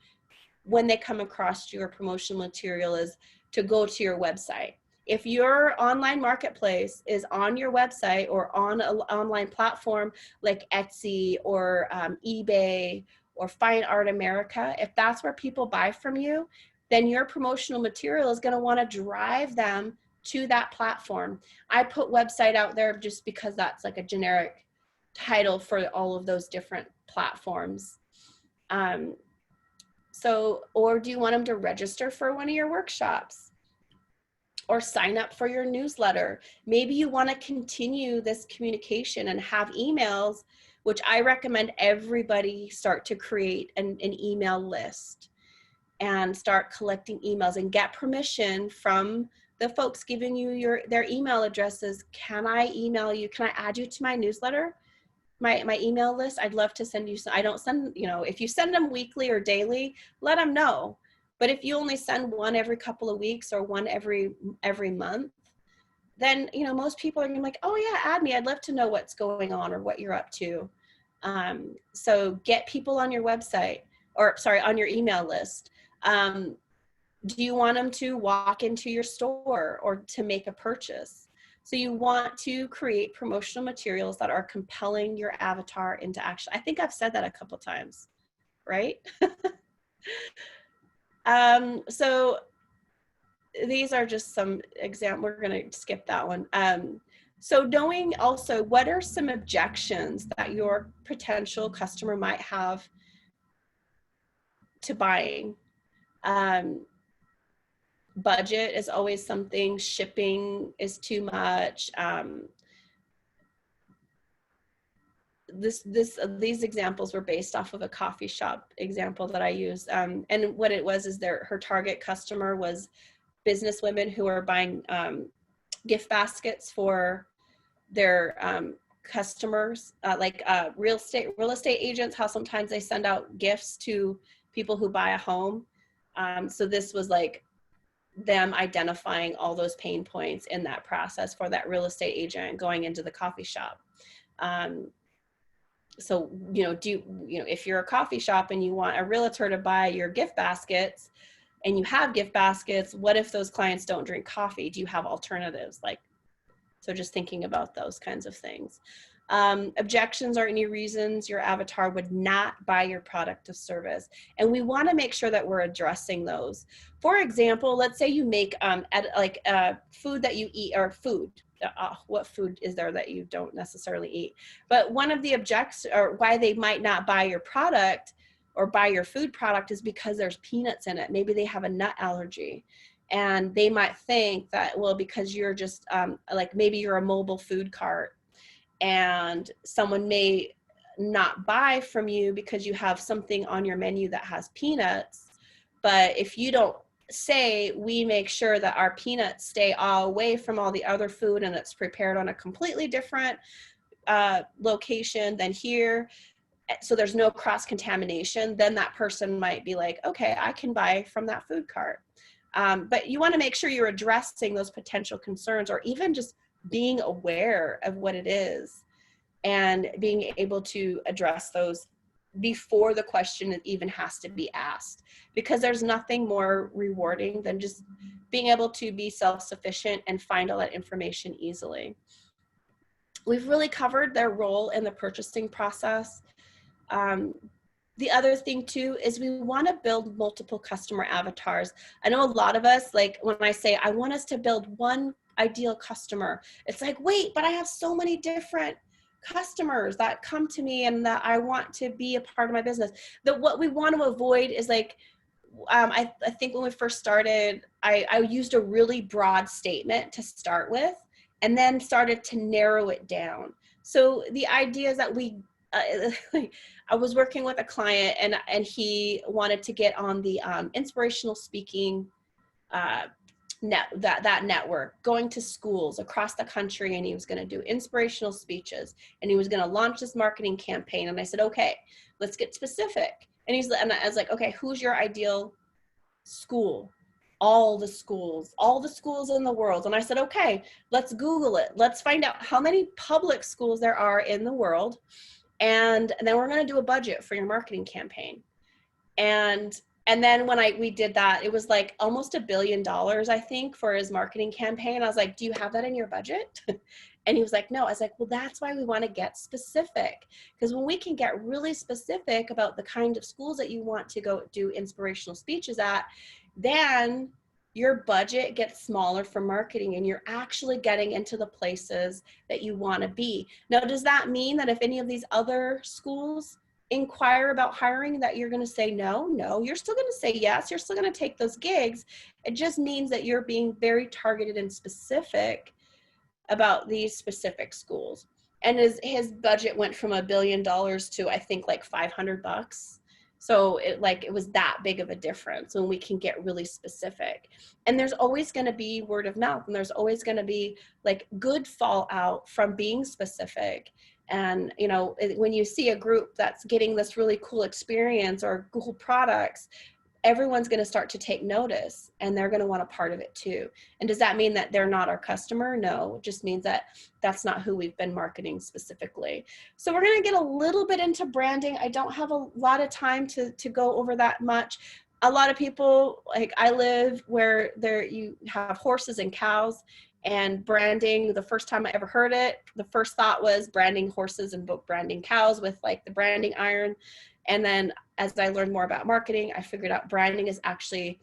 when they come across your promotional material is to go to your website. If your online marketplace is on your website or on an online platform like Etsy or eBay or Fine Art America, if that's where people buy from you, then your promotional material is going to want to drive them to that platform. I put website out there just because that's like a generic title for all of those different platforms. Or do you want them to register for one of your workshops or sign up for your newsletter? Maybe you want to continue this communication and have emails, which I recommend everybody start to create an email list and start collecting emails and get permission from the folks giving you their email addresses. Can I email you? Can I add you to my newsletter? My email list? I'd love to send you some. I don't send, if you send them weekly or daily, let them know. But if you only send one every couple of weeks or one every month, then, most people are gonna be like, oh yeah, add me. I'd love to know what's going on or what you're up to. So get people on your website, on your email list. Do you want them to walk into your store or to make a purchase? So you want to create promotional materials that are compelling your avatar into action. I think I've said that a couple times, right? So these are just some examples. We're going to skip that one. So knowing also what are some objections that your potential customer might have to buying. Budget is always something. Shipping is too much. These examples were based off of a coffee shop example that I used. And what it was is her target customer was business women who are buying gift baskets for their customers, like real estate agents, how sometimes they send out gifts to people who buy a home. So this was like them identifying all those pain points in that process for that real estate agent going into the coffee shop. So, if you're a coffee shop and you want a realtor to buy your gift baskets and you have gift baskets, what if those clients don't drink coffee? Do you have alternatives? So just thinking about those kinds of things. Objections are any reasons your avatar would not buy your product or service. And we want to make sure that we're addressing those. For example, let's say you make food that you eat, or food. What food is there that you don't necessarily eat? But one of the objections, or why they might not buy your product or buy your food product, is because there's peanuts in it. Maybe they have a nut allergy. And they might think that, well, because you're just maybe you're a mobile food cart, and someone may not buy from you because you have something on your menu that has peanuts. But if you don't say, we make sure that our peanuts stay away from all the other food and it's prepared on a completely different location than here, so there's no cross-contamination, then that person might be like, okay, I can buy from that food cart. But you want to make sure you're addressing those potential concerns, or even just being aware of what it is and being able to address those before the question even has to be asked. Because there's nothing more rewarding than just being able to be self-sufficient and find all that information easily. We've really covered their role in the purchasing process. the other thing too is we want to build multiple customer avatars. I know a lot of us, like when I say I want us to build one ideal customer, it's like, wait, but I have so many different customers that come to me and that I want to be a part of my business. That what we want to avoid is like, I think when we first started, I used a really broad statement to start with and then started to narrow it down. So the idea is that I was working with a client and he wanted to get on the inspirational speaking that network, going to schools across the country, and he was going to do inspirational speeches and he was going to launch this marketing campaign. And I said, okay, let's get specific. And I was like, okay, who's your ideal school? All the schools in the world. And I said, okay, let's Google it. Let's find out how many public schools there are in the world. And then we're going to do a budget for your marketing campaign. And then when we did that, it was like almost $1 billion, I think, for his marketing campaign. I was like, do you have that in your budget? And he was like, no. I was like, well, that's why we want to get specific. Because when we can get really specific about the kind of schools that you want to go do inspirational speeches at, then your budget gets smaller for marketing and you're actually getting into the places that you want to be. Now, does that mean that if any of these other schools inquire about hiring that you're going to say no? No, you're still going to say yes. You're still going to take those gigs. It just means that you're being very targeted and specific about these specific schools. And his budget went from $1 billion to, I think, like $500. So it was that big of a difference when we can get really specific. And there's always going to be word of mouth, and there's always going to be like good fallout from being specific. And, you know, when you see a group that's getting this really cool experience or cool products, everyone's going to start to take notice and they're going to want a part of it too. And does that mean that they're not our customer? No, it just means that that's not who we've been marketing specifically. So we're going to get a little bit into branding. I don't have a lot of time to go over that much. A lot of people, like I live where you have horses and cows, and branding, the first time I ever heard it, the first thought was branding horses and branding cows with like the branding iron. And then as I learned more about marketing, I figured out branding is actually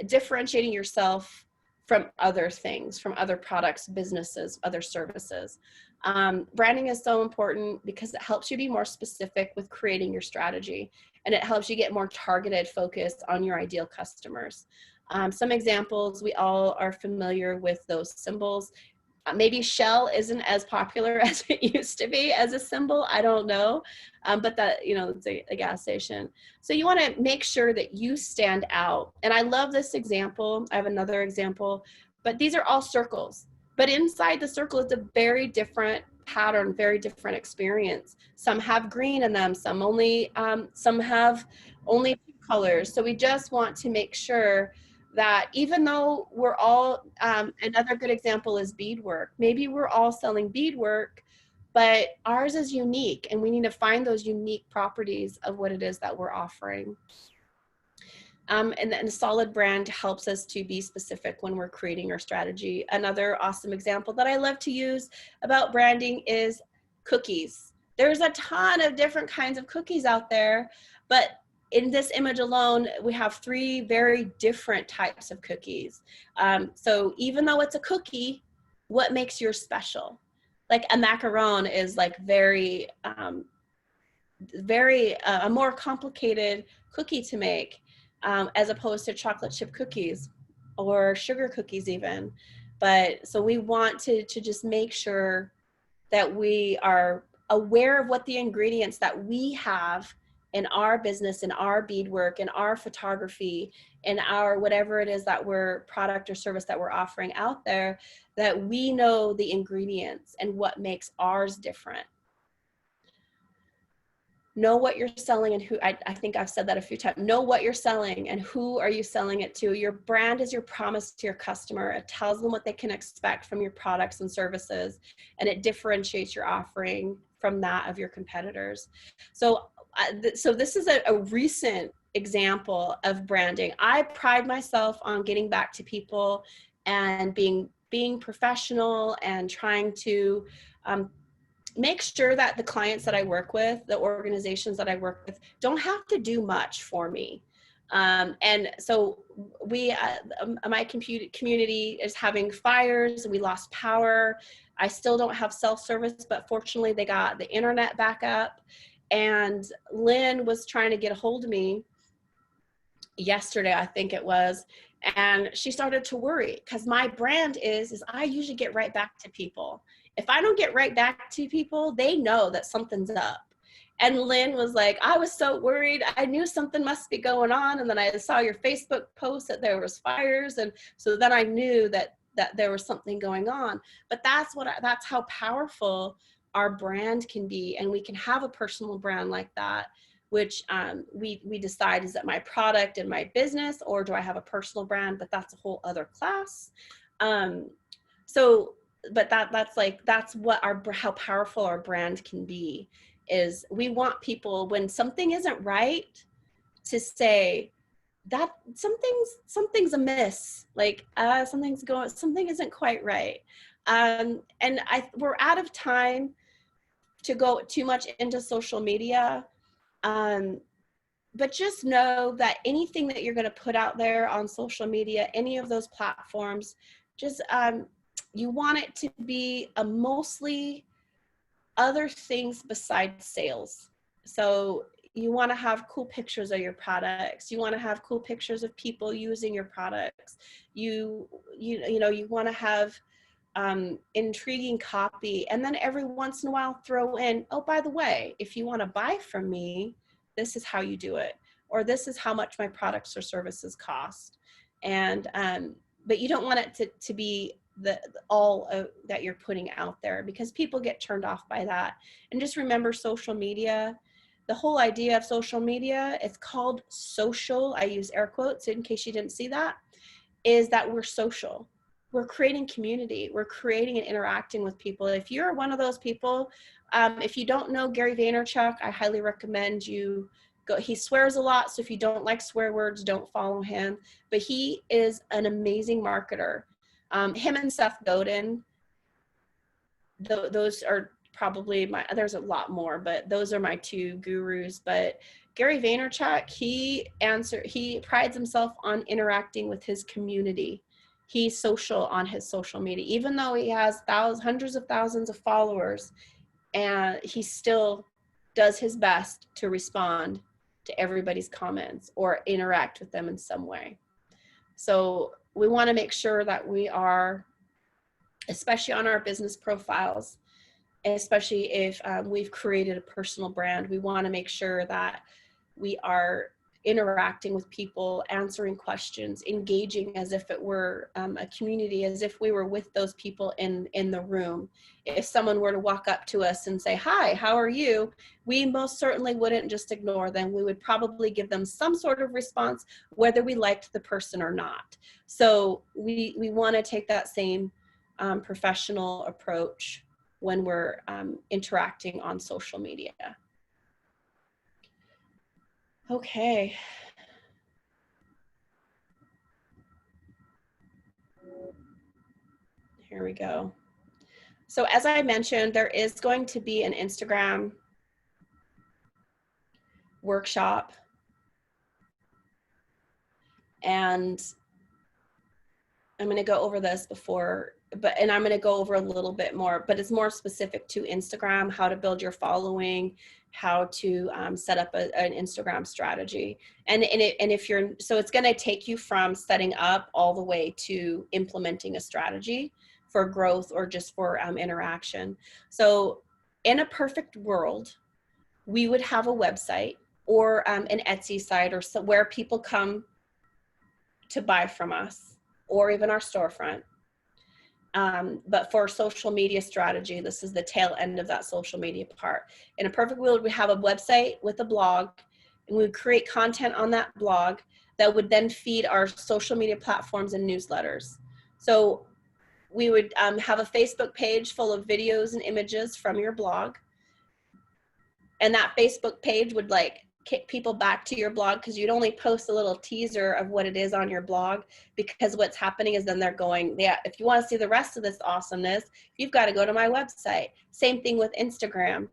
differentiating yourself from other things, from other products, businesses, other services. Branding is so important because it helps you be more specific with creating your strategy, and it helps you get more targeted focus on your ideal customers. Some examples, we all are familiar with those symbols. Maybe Shell isn't as popular as it used to be as a symbol. I don't know, but that, you know, it's a gas station. So you want to make sure that you stand out. And I love this example. I have another example, but these are all circles. But inside the circle is a very different pattern, very different experience. Some have green in them, some have only 2 colors. So we just want to make sure that even though we're all, another good example is beadwork. Maybe we're all selling beadwork, but ours is unique, and we need to find those unique properties of what it is that we're offering. And then a solid brand helps us to be specific when we're creating our strategy. Another awesome example that I love to use about branding is cookies. There's a ton of different kinds of cookies out there, but in this image alone, we have 3 very different types of cookies. So even though it's a cookie, what makes yours special? Like a macaron is like a more complicated cookie to make, as opposed to chocolate chip cookies or sugar cookies even. But so we want to just make sure that we are aware of what the ingredients that we have in our business, in our beadwork, in our photography, in our whatever it is that we're product or service that we're offering out there, that we know the ingredients and what makes ours different. Know what you're selling and who, I think I've said that a few times, know what you're selling and who are you selling it to. Your brand is your promise to your customer. It tells them what they can expect from your products and services, and it differentiates your offering from that of your competitors. So this is a recent example of branding. I pride myself on getting back to people and being professional and trying to make sure that the clients that I work with, the organizations that I work with, don't have to do much for me. And so we, my community is having fires. We lost power. I still don't have self-service, but fortunately they got the internet back up. And Lynn was trying to get a hold of me yesterday, I think it was, and she started to worry because my brand is I usually get right back to people. If I don't get right back to people, they know that something's up. And Lynn was like, I was so worried. I knew something must be going on. And then I saw your Facebook post that there was fires. And so then I knew that there was something going on. But that's how powerful our brand can be. And we can have a personal brand like that, which we decide, is it my product and my business, or do I have a personal brand? But that's a whole other class. But that's what how powerful our brand can be. Is we want people, when something isn't right, to say that something's amiss, like something isn't quite right. And we're out of time to go too much into social media. But just know that anything that you're going to put out there on social media, any of those platforms, just you want it to be a mostly other things besides sales. So you want to have cool pictures of your products. You want to have cool pictures of people using your products. You want to have intriguing copy, and then every once in a while throw in, oh, by the way, if you want to buy from me, this is how you do it, or this is how much my products or services cost. And but you don't want it to be all that you're putting out there, because people get turned off by that. And just remember, social media, the whole idea of social media, it's called social, I use air quotes in case you didn't see that, is that we're social. We're creating community. We're creating and interacting with people. If you're one of those people, if you don't know Gary Vaynerchuk, I highly recommend you go. He swears a lot, so if you don't like swear words, don't follow him. But he is an amazing marketer. Him and Seth Godin, those are probably there's a lot more, but those are my two gurus. But Gary Vaynerchuk, he prides himself on interacting with his community. He's social on his social media, even though he has hundreds of thousands of followers, and he still does his best to respond to everybody's comments or interact with them in some way. So we want to make sure that we are, especially on our business profiles, especially if we've created a personal brand, we want to make sure that we are interacting with people, answering questions, engaging as if it were a community, as if we were with those people in the room. If someone were to walk up to us and say, hi, how are you? We most certainly wouldn't just ignore them. We would probably give them some sort of response, whether we liked the person or not. So we want to take that same professional approach when we're interacting on social media. Okay. Here we go. So as I mentioned, there is going to be an Instagram workshop. And I'm going to go over this and I'm going to go over a little bit more, but it's more specific to Instagram, how to build your following, how to set up an Instagram strategy. And so it's going to take you from setting up all the way to implementing a strategy for growth or just for interaction. So in a perfect world, we would have a website or an Etsy site or where people come to buy from us, or even our storefront. But for social media strategy, this is the tail end of that social media part. In a perfect world, we have a website with a blog, and we would create content on that blog that would then feed our social media platforms and newsletters. So we would have a Facebook page full of videos and images from your blog. And that Facebook page would kick people back to your blog, because you'd only post a little teaser of what it is on your blog, because what's happening is then they're going, yeah, if you want to see the rest of this awesomeness, you've got to go to my website. Same thing with Instagram.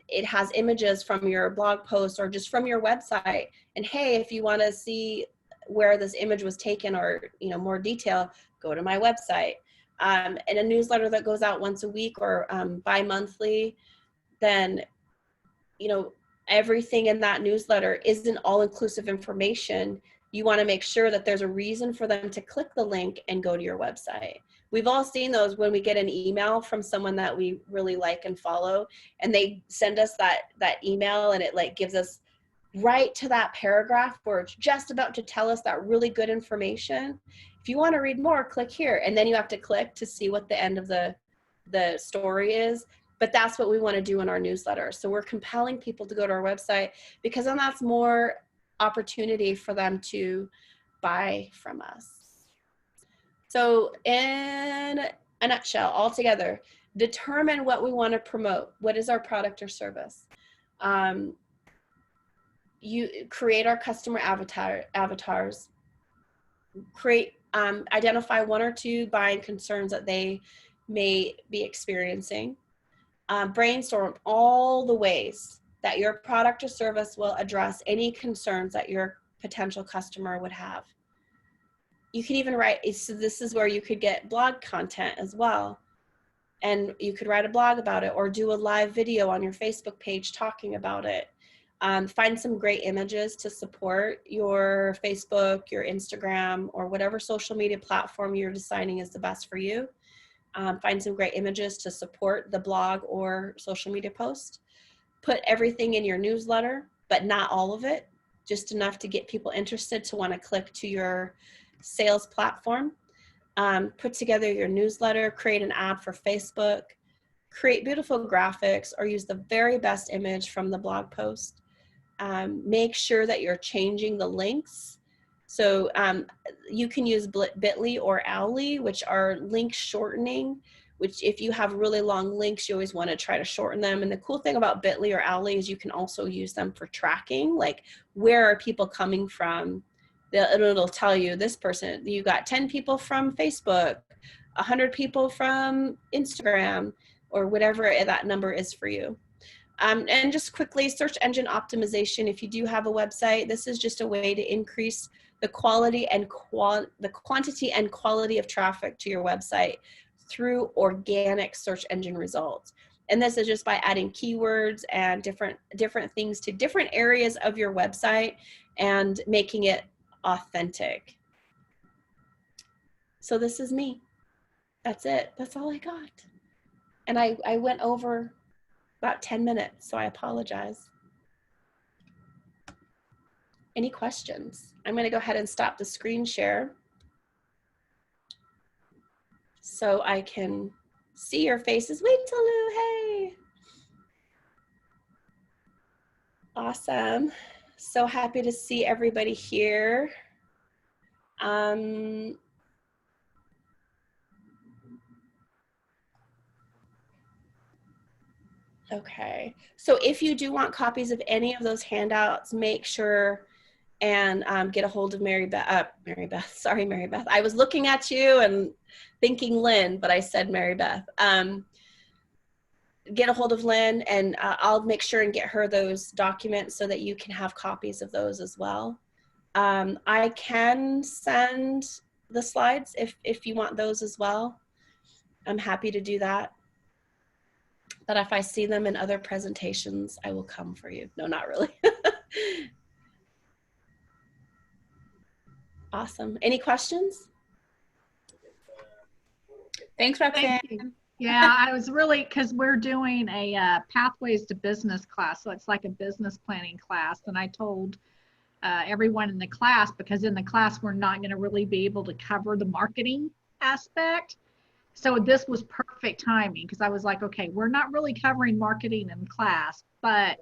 It has images from your blog post or just from your website. And hey, if you want to see where this image was taken, or more detail, go to my website. And a newsletter that goes out once a week or bi-monthly, then everything in that newsletter isn't all-inclusive information. You want to make sure that there's a reason for them to click the link and go to your website. We've all seen those when we get an email from someone that we really like and follow, and they send us that email, and it like gives us right to that paragraph where it's just about to tell us that really good information. If you want to read more, click here, and then you have to click to see what the end of the story is. But that's what we want to do in our newsletter. So we're compelling people to go to our website, because then that's more opportunity for them to buy from us. So in a nutshell, altogether, determine what we want to promote. What is our product or service? You create our customer avatars, identify one or two buying concerns that they may be experiencing. Brainstorm all the ways that your product or service will address any concerns that your potential customer would have. You can even write, so this is where you could get blog content as well. And you could write a blog about it, or do a live video on your Facebook page talking about it. Find some great images to support your Facebook, your Instagram, or whatever social media platform you're deciding is the best for you. Find some great images to support the blog or social media post. Put everything in your newsletter, but not all of it, just enough to get people interested to want to click to your sales platform. Put together your newsletter, create an ad for Facebook, create beautiful graphics, or use the very best image from the blog post. Make sure that you're changing the links. So you can use Bitly or Owly, which are link shortening, which if you have really long links, you always want to try to shorten them. And the cool thing about Bitly or Owly is you can also use them for tracking, like where are people coming from? It'll tell you, this person, you got 10 people from Facebook, 100 people from Instagram, or whatever that number is for you. And just quickly, search engine optimization. If you do have a website, this is just a way to increase the quality and the quantity and quality of traffic to your website through organic search engine results. And this is just by adding keywords and different things to different areas of your website and making it authentic. So this is me. That's it. That's all I got. And I went over about 10 minutes, so I apologize. Any questions? I'm going to go ahead and stop the screen share so I can see your faces. Wait till Lou, hey. Awesome. So happy to see everybody here. Okay, so if you do want copies of any of those handouts, make sure and get a hold of Mary Beth. I was looking at you and thinking Lynn, but I said Mary Beth. Get a hold of Lynn, and I'll make sure and get her those documents so that you can have copies of those as well. I can send the slides if you want those as well. I'm happy to do that. But if I see them in other presentations, I will come for you. No, not really. Awesome. Any questions?
Thanks, Roxanne.
Thank you. Yeah, I was really, because we're doing a Pathways to Business class, so it's like a business planning class, and I told everyone in the class, because in the class we're not going to really be able to cover the marketing aspect. So this was perfect timing, because I was like, okay, we're not really covering marketing in class, but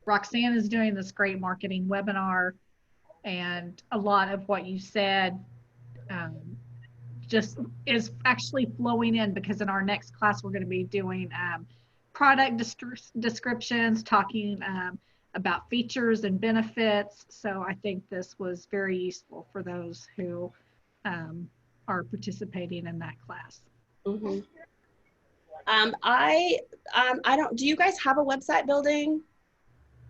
Roxanne is doing this great marketing webinar, and a lot of what you said just is actually flowing in, because in our next class we're going to be doing product descriptions, talking about features and benefits. So I think this was very useful for those who are participating in that class.
Mm-hmm. I don't, do you guys have a website building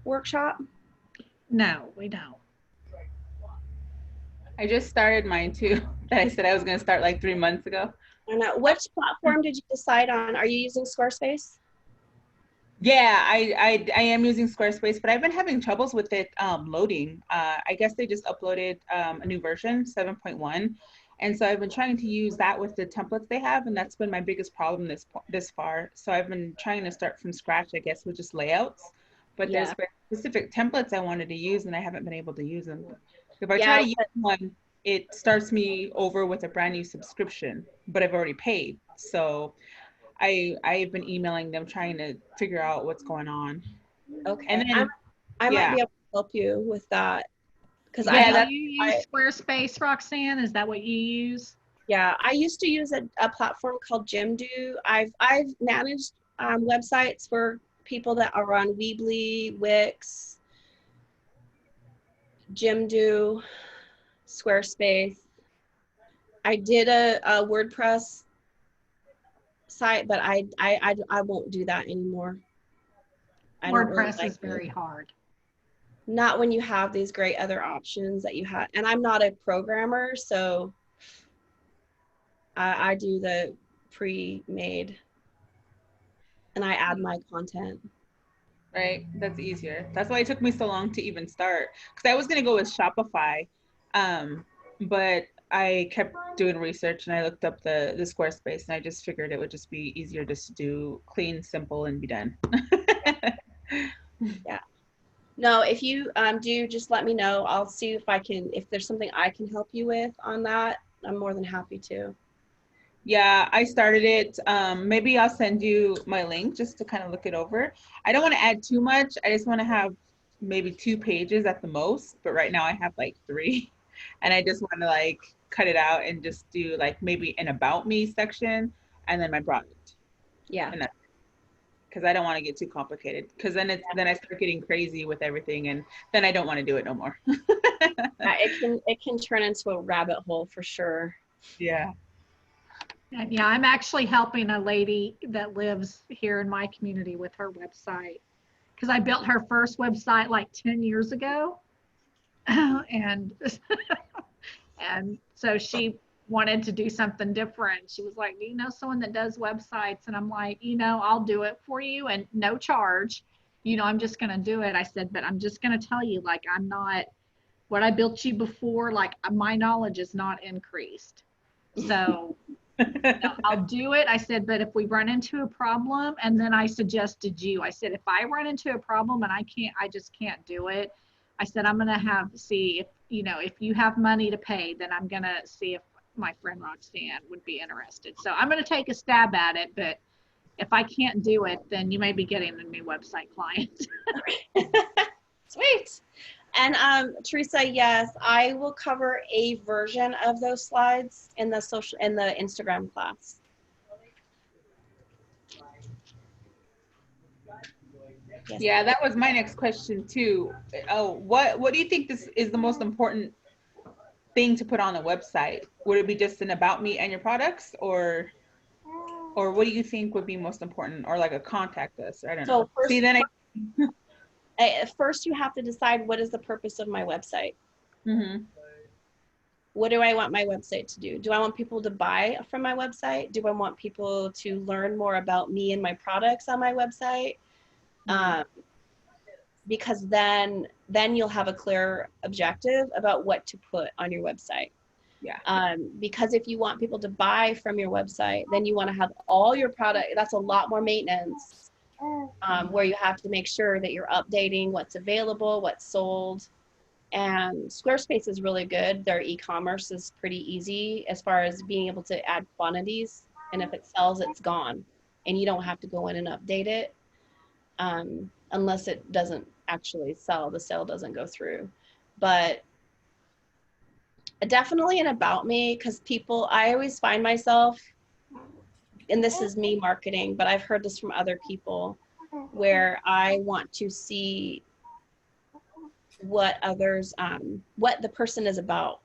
workshop?
No, we don't.
I just started mine too. That I said I was going to start like 3 months ago.
And which platform did you decide on? Are you using Squarespace?
Yeah, I am using Squarespace, but I've been having troubles with it loading. I guess they just uploaded a new version, 7.1. And so I've been trying to use that with the templates they have, and that's been my biggest problem this far. So I've been trying to start from scratch, I guess, with just layouts. But
Yeah.
there's specific templates I wanted to use, and I haven't been able to use them. If I
Yeah,
try to use one, it starts me over with a brand new subscription, but I've already paid. So I've been emailing them trying to figure out what's going on.
Okay.
And then
I
yeah.
might be able to help you with that. Because
Yeah,
Do you use Squarespace, Roxanne? Is that what you use?
yeah, I used to use a platform called Jimdo. I've managed websites for people that are on Weebly, Wix, Jimdo, Squarespace. I did a WordPress site, but I won't do that anymore. I don't really
WordPress
like
is very hard.
Not when you have these great other options that you have. And I'm not a programmer, so I do the pre-made and I add my content.
Right, that's easier. That's why it took me so long to even start, because I was going to go with Shopify, but I kept doing research and I looked up the Squarespace, and I just figured it would just be easier just to do clean, simple, and be done.
Yeah. No, if you do, just let me know. I'll see if there's something I can help you with on that. I'm more than happy to.
Yeah, I started it. Maybe I'll send you my link just to kind of look it over. I don't want to add too much. I just want to have maybe 2 pages at the most, but right now I have like 3, and I just want to like cut it out and just do like maybe an about me section and then my product.
Yeah.
And because I don't want to get too complicated, because then I start getting crazy with everything, and then I don't want to do it no more.
Yeah, it can turn into a rabbit hole for sure.
Yeah.
And yeah, I'm actually helping a lady that lives here in my community with her website, because I built her first website like 10 years ago. and and so she wanted to do something different. She was like, do you know someone that does websites? And I'm like, I'll do it for you and no charge. I'm just going to do it. I said, but I'm just going to tell you, like, I'm not what I built you before. Like, my knowledge is not increased. So I'll do it. I said, but if we run into a problem, and then I suggested you, I said, if I run into a problem and I just can't do it. I said, I'm going to see if, if you have money to pay, then I'm going to see if my friend Roxanne would be interested. So I'm going to take a stab at it, but if I can't do it, then you may be getting a new website client.
Sweet. And Teresa, yes, I will cover a version of those slides in the Instagram class.
Yes. Yeah, that was my next question too. Oh, what do you think this is the most important thing to put on the website? Would it be just an about me and your products, or what do you think would be most important, or like a contact us? I don't know.
First,
see, then
first you have to decide, what is the purpose of my website?
Mm-hmm.
What do I want my website to do? Do I want people to buy from my website? Do I want people to learn more about me and my products on my website? Mm-hmm. Because then you'll have a clear objective about what to put on your website.
Yeah.
Because if you want people to buy from your website, then you want to have all your product. That's a lot more maintenance, where you have to make sure that you're updating what's available, what's sold. And Squarespace is really good. Their e-commerce is pretty easy as far as being able to add quantities. And if it sells, it's gone. And you don't have to go in and update it. Unless it doesn't actually sell, the sale doesn't go through. But definitely an about me, because I always find myself, and this is me marketing, but I've heard this from other people, where I want to see what others, what the person is about.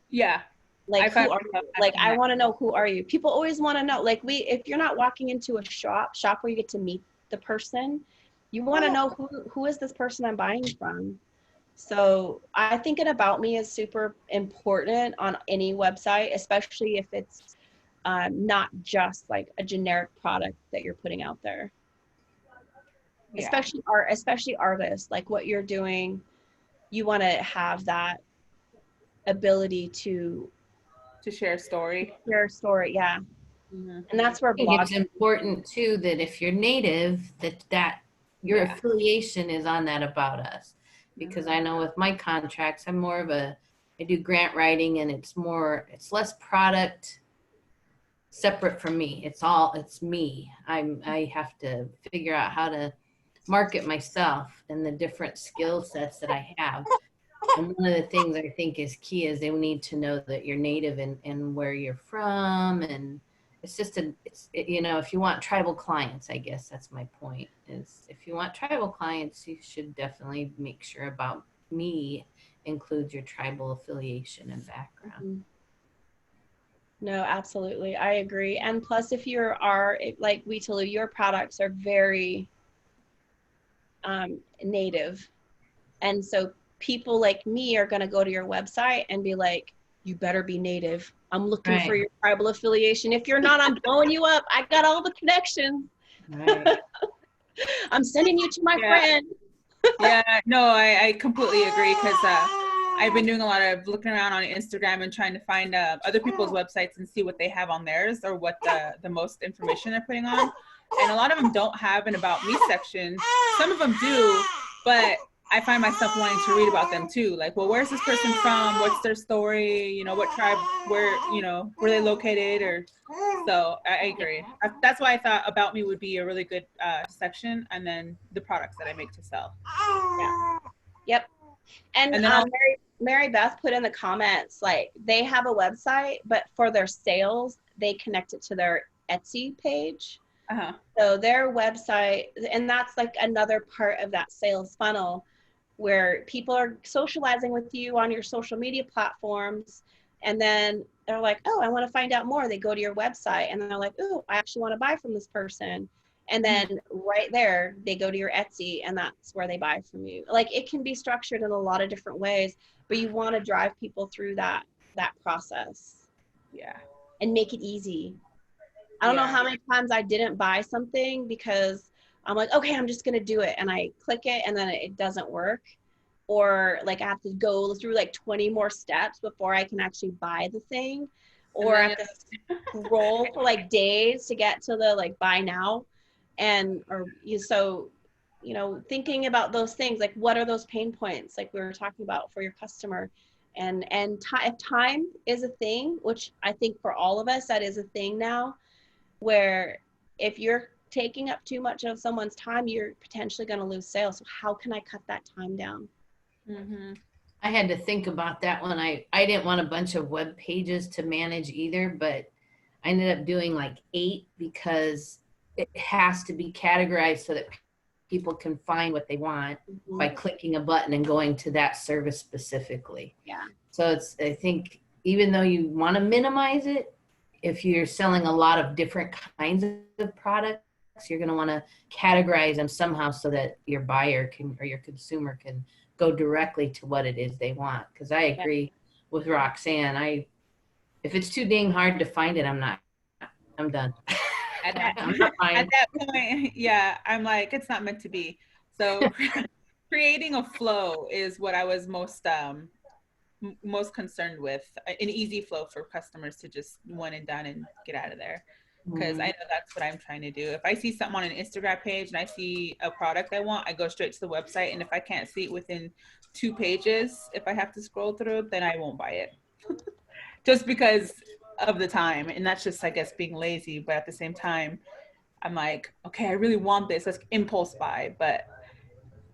Yeah.
Like,
found
who are you?
myself
Like,
asking
I
that.
want to know, who are you? People always want to know. Like, if you're not walking into a shop where you get to meet the person, you want to know who is this person I'm buying from. So I think an about me is super important on any website, especially if it's not just like a generic product that you're putting out there.
Yeah.
Especially artists, like what you're doing, you want to have that ability to
share a story.
share a story. Yeah.
Mhm.
And that's where
I think it's
blogs.
important too that if you're native, that your
Yeah.
affiliation is on that about us. Because I know with my contracts, I do grant writing, and it's less product separate from me. It's me. I have to figure out how to market myself and the different skill sets that I have. And one of the things I think is key is they need to know that you're native and where you're from. And it's just if you want tribal clients, I guess that's my point, is if you want tribal clients, you should definitely make sure about me includes your tribal affiliation and background.
Mhm. No, absolutely. I agree. And plus, if like we tell you, your products are very native. And so people like me are going to go to your website and be like, you better be native. I'm looking for
Right.
your tribal affiliation. If you're not, I'm blowing you up. I got all the connections.
Right.
I'm sending you to my
Yeah.
friend.
Yeah, no, I completely agree, because I've been doing a lot of looking around on Instagram and trying to find other people's websites and see what they have on theirs, or what the most information they're putting on. And a lot of them don't have an about me section. Some of them do, but I find myself wanting to read about them too. Like, well, where's this person from? What's their story? What tribe, where they located, or so I agree. That's why I thought about me would be a really good section, and then the products that I make to sell.
Yeah. Yep. And
And then
Mary Beth put in the comments, like, they have a website, but for their sales, they connect it to their Etsy page.
uh-huh.
So their website, and that's like another part of that sales funnel, where people are socializing with you on your social media platforms, and then they're like, oh, I want to find out more. They go to your website and they're like, oh, I actually want to buy from this person. And then right there, they go to your Etsy, and that's where they buy from you. Like, it can be structured in a lot of different ways, but you want to drive people through that process
Yeah.
and make it easy. I don't know how many times I didn't buy something because I'm like, okay, I'm just going to do it. And I click it and then it doesn't work. Or like I have to go through like 20 more steps before I can actually buy the thing. Or I have to scroll for like days to get to the like buy now. Thinking about those things, like what are those pain points like we were talking about for your customer? And if time is a thing, which I think for all of us, that is a thing now, where if you're taking up too much of someone's time, you're potentially going to lose sales. So how can I cut that time down?
Mm-hmm.
I had to think about that one. I didn't want a bunch of web pages to manage either, but I ended up doing like 8 because it has to be categorized so that people can find what they want by clicking a button and going to that service specifically.
Yeah.
So I think even though you want to minimize it, if you're selling a lot of different kinds of products, you're going to want to categorize them somehow so that your buyer or your consumer can go directly to what it is they want. Because I agree with Roxanne. If it's too dang hard to find it, I'm done.
At that point, yeah, I'm like, it's not meant to be. So creating a flow is what I was most concerned with, an easy flow for customers to just one and done and get out of there. Because I know that's what I'm trying to do. If I see something on an Instagram page and I see a product I want, I go straight to the website. And if I can't see it within 2 pages, if I have to scroll through, then I won't buy it. Just because of the time. And that's just, I guess, being lazy. But at the same time, I'm like, okay, I really want this. Let's impulse buy. But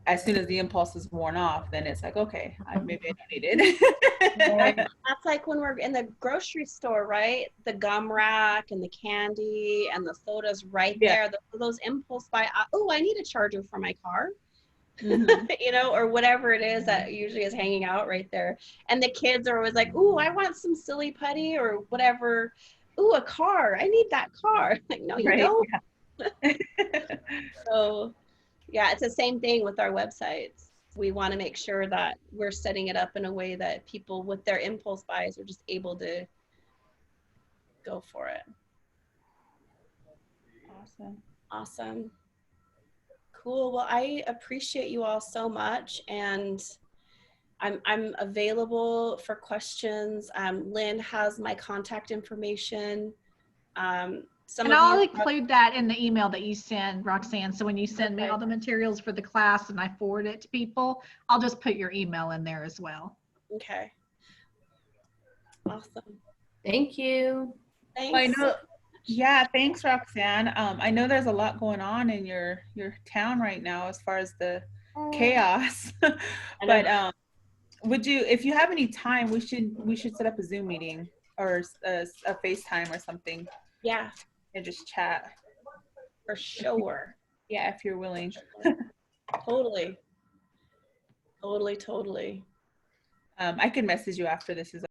as soon as the impulse is worn off, then it's like, okay, maybe I don't need it.
That's like when we're in the grocery store, right? The gum rack and the candy and the sodas right there. Those impulse buy. Oh, I need a charger for my car.
Mhm.
you know, or whatever it is that usually is hanging out right there. And the kids are always like, "Ooh, I want some silly putty or whatever. Ooh, a car. I need that car." Like, no, you
Right.
don't.
Yeah.
So, yeah, it's the same thing with our websites. We want to make sure that we're setting it up in a way that people with their impulse buys are just able to go for it.
Awesome.
Awesome. Cool. Well, I appreciate you all so much, and I'm available for questions. Lynn has my contact information. Some
And
of
I'll
you,
include that in the email that you send, Roxanne. So when you send me
Okay.
all the materials for the class and I forward it to people, I'll just put your email in there as well.
okay. Awesome.
Thank you.
Well, I
Thanks.
know. Yeah, thanks, Roxanne. I know there's a lot going on in your town right now as far as the chaos. But would you, if you have any time, we should set up a Zoom meeting or a FaceTime or something
Yeah,
and just chat.
for sure.
Yeah, if you're willing.
Totally. Totally.
I can message you after this is